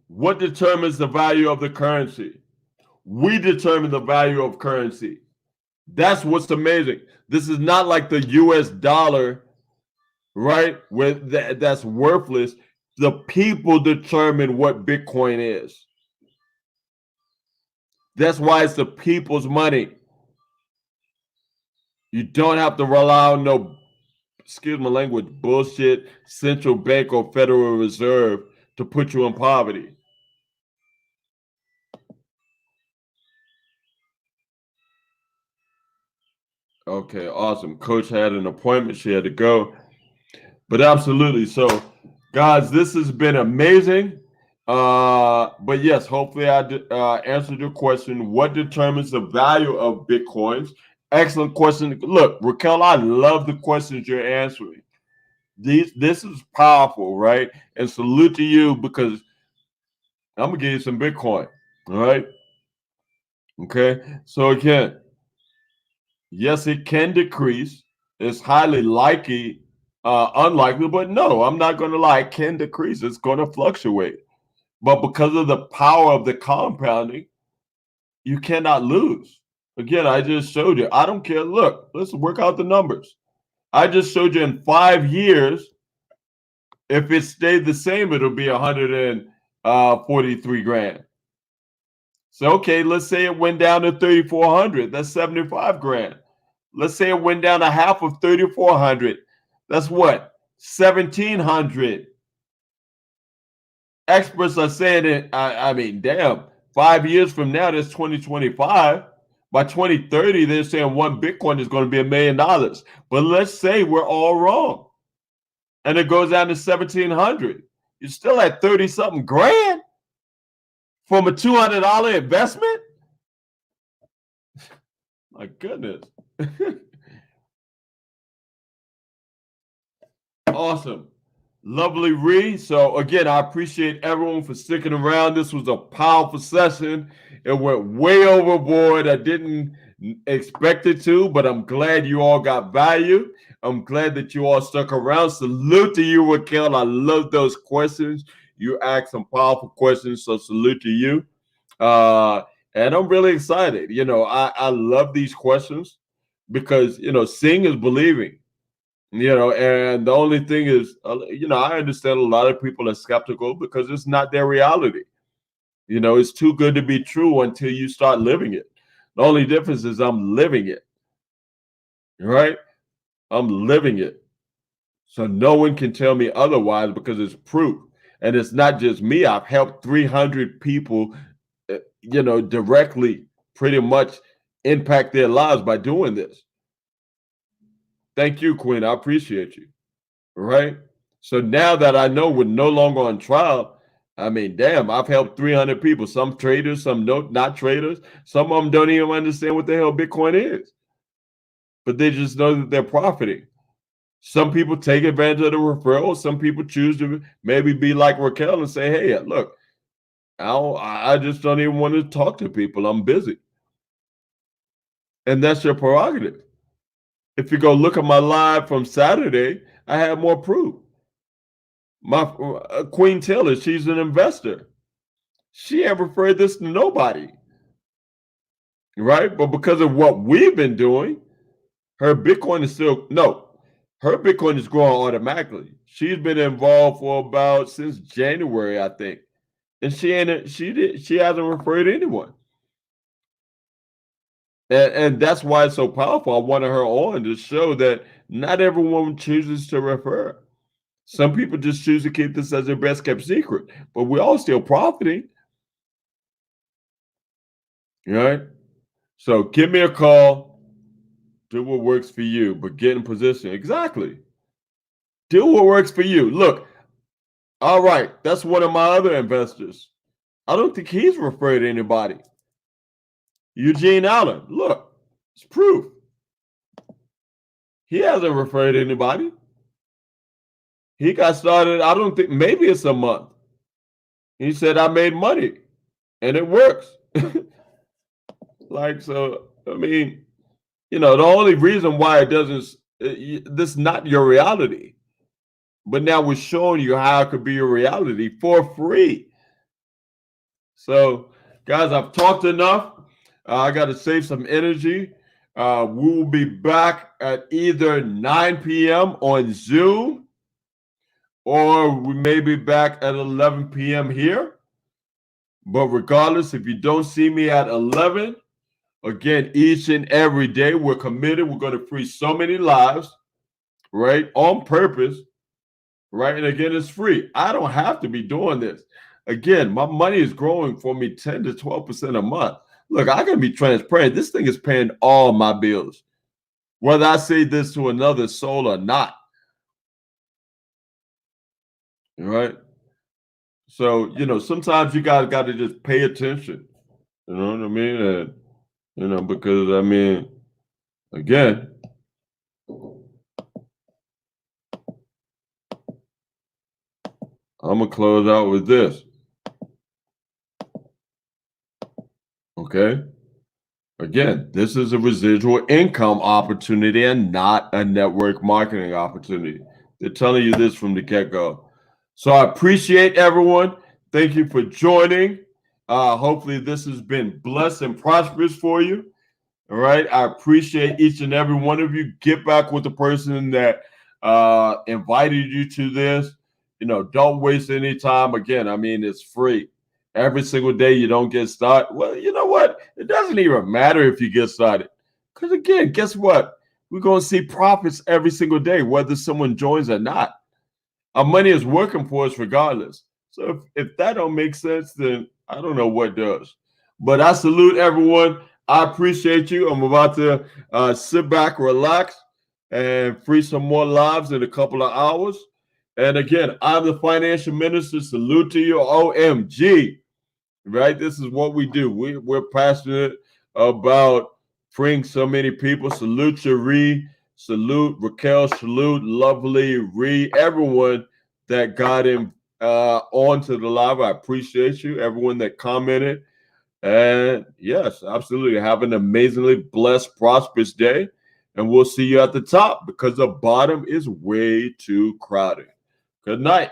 What determines the value of the currency? We determine the value of currency. That's what's amazing. This is not like the US dollar, right? Where that's worthless. The people determine what Bitcoin is. That's why it's the people's money. You don't have to rely on no, excuse my language, bullshit central bank or Federal Reserve to put you in poverty. Okay, awesome. Coach had an appointment. She had to go. But absolutely. So, guys, this has been amazing. But yes, hopefully I answered your question. What determines the value of Bitcoins? Excellent question. Look, Raquel, I love the questions you're answering. This is powerful, right? And salute to you because I'm gonna give you some Bitcoin. All right. Okay. So again, yes, it can decrease. It's highly likely, unlikely, but no, I'm not gonna lie, it can decrease. It's gonna fluctuate. But because of the power of the compounding, you cannot lose. Again, I just showed you. I don't care. Look, let's work out the numbers. I just showed you in 5 years, if it stayed the same, it'll be 143 grand. So, okay, let's say it went down to 3,400. That's 75 grand. Let's say it went down to half of 3,400. That's what? 1,700. Experts are saying it. I mean, damn, 5 years from now, that's 2025. By 2030, they're saying one Bitcoin is going to be $1 million. But let's say we're all wrong and it goes down to 1,700. You're still at 30 something grand from a $200 investment. My goodness. Awesome. Lovely read. So again, I appreciate everyone for sticking around. This was a powerful session. It went way overboard. I didn't expect it to, but I'm glad you all got value. I'm glad that you all stuck around. Salute to you, Raquel. I love those questions. You asked some powerful questions, so salute to you. And I'm really excited. I love these questions because, seeing is believing. And the only thing is, I understand a lot of people are skeptical because it's not their reality. It's too good to be true until you start living it. The only difference is I'm living it, right? I'm living it. So no one can tell me otherwise because it's proof. And it's not just me. I've helped 300 people, directly pretty much impact their lives by doing this. Thank you, Queen. I appreciate you. Right? So now that I know we're no longer on trial, I mean, damn, I've helped 300 people, some traders, some not traders. Some of them don't even understand what the hell Bitcoin is, but they just know that they're profiting. Some people take advantage of the referral. Some people choose to maybe be like Raquel and say, hey, look, I just don't even want to talk to people. I'm busy. And that's your prerogative. If you go look at my live from Saturday, I had more proof. My Queen Taylor, she's an investor. She ain't referred this to nobody, right? But because of what we've been doing, her Bitcoin is her Bitcoin is growing automatically. She's been involved for about since January, I think, and she hasn't referred anyone, and that's why it's so powerful. I wanted her on to show that not everyone chooses to refer. Some people just choose to keep this as their best kept secret, but we're all still profiting. Right? So give me a call. Do what works for you, but get in position. Exactly. Do what works for you. Look, all right, that's one of my other investors. I don't think he's referred to anybody. Eugene Allen, look, it's proof. He hasn't referred to anybody. He got started, I don't think, maybe it's a month. He said, I made money and it works. So, I mean, the only reason why it doesn't, this is not your reality. But now we're showing you how it could be your reality for free. So, guys, I've talked enough. I got to save some energy. We will be back at either 9 p.m. on Zoom, or we may be back at 11 p.m. here. But regardless, if you don't see me at 11, again, each and every day, we're committed. We're going to free so many lives, right? On purpose, right? And again, it's free. I don't have to be doing this. Again, my money is growing for me 10 to 12% a month. Look, I can be transparent. This thing is paying all my bills, whether I say this to another soul or not. Right? So, sometimes you got to just pay attention. You know what I mean? And, because, I mean, again, I'm going to close out with this. Okay. Again, this is a residual income opportunity and not a network marketing opportunity. They're telling you this from the get-go. So I appreciate everyone. Thank you for joining. Hopefully this has been blessed and prosperous for you. All right. I appreciate each and every one of you. Get back with the person that invited you to this. Don't waste any time. Again, I mean, it's free. Every single day you don't get started. Well, you know what? It doesn't even matter if you get started. Because again, guess what? We're going to see profits every single day, whether someone joins or not. Our money is working for us regardless. So if that don't make sense, then I don't know what does. But I salute everyone. I appreciate you. I'm about to sit back, relax, and free some more lives in a couple of hours. And again, I'm the financial minister. Salute to you. OMG. Right? This is what we do. We're passionate about freeing so many people. Salute Cherie. Salute Raquel. Salute Lovely Ree. Everyone that got him onto the live. I appreciate you. Everyone that commented. And yes, absolutely. Have an amazingly blessed, prosperous day. And we'll see you at the top because the bottom is way too crowded. Good night.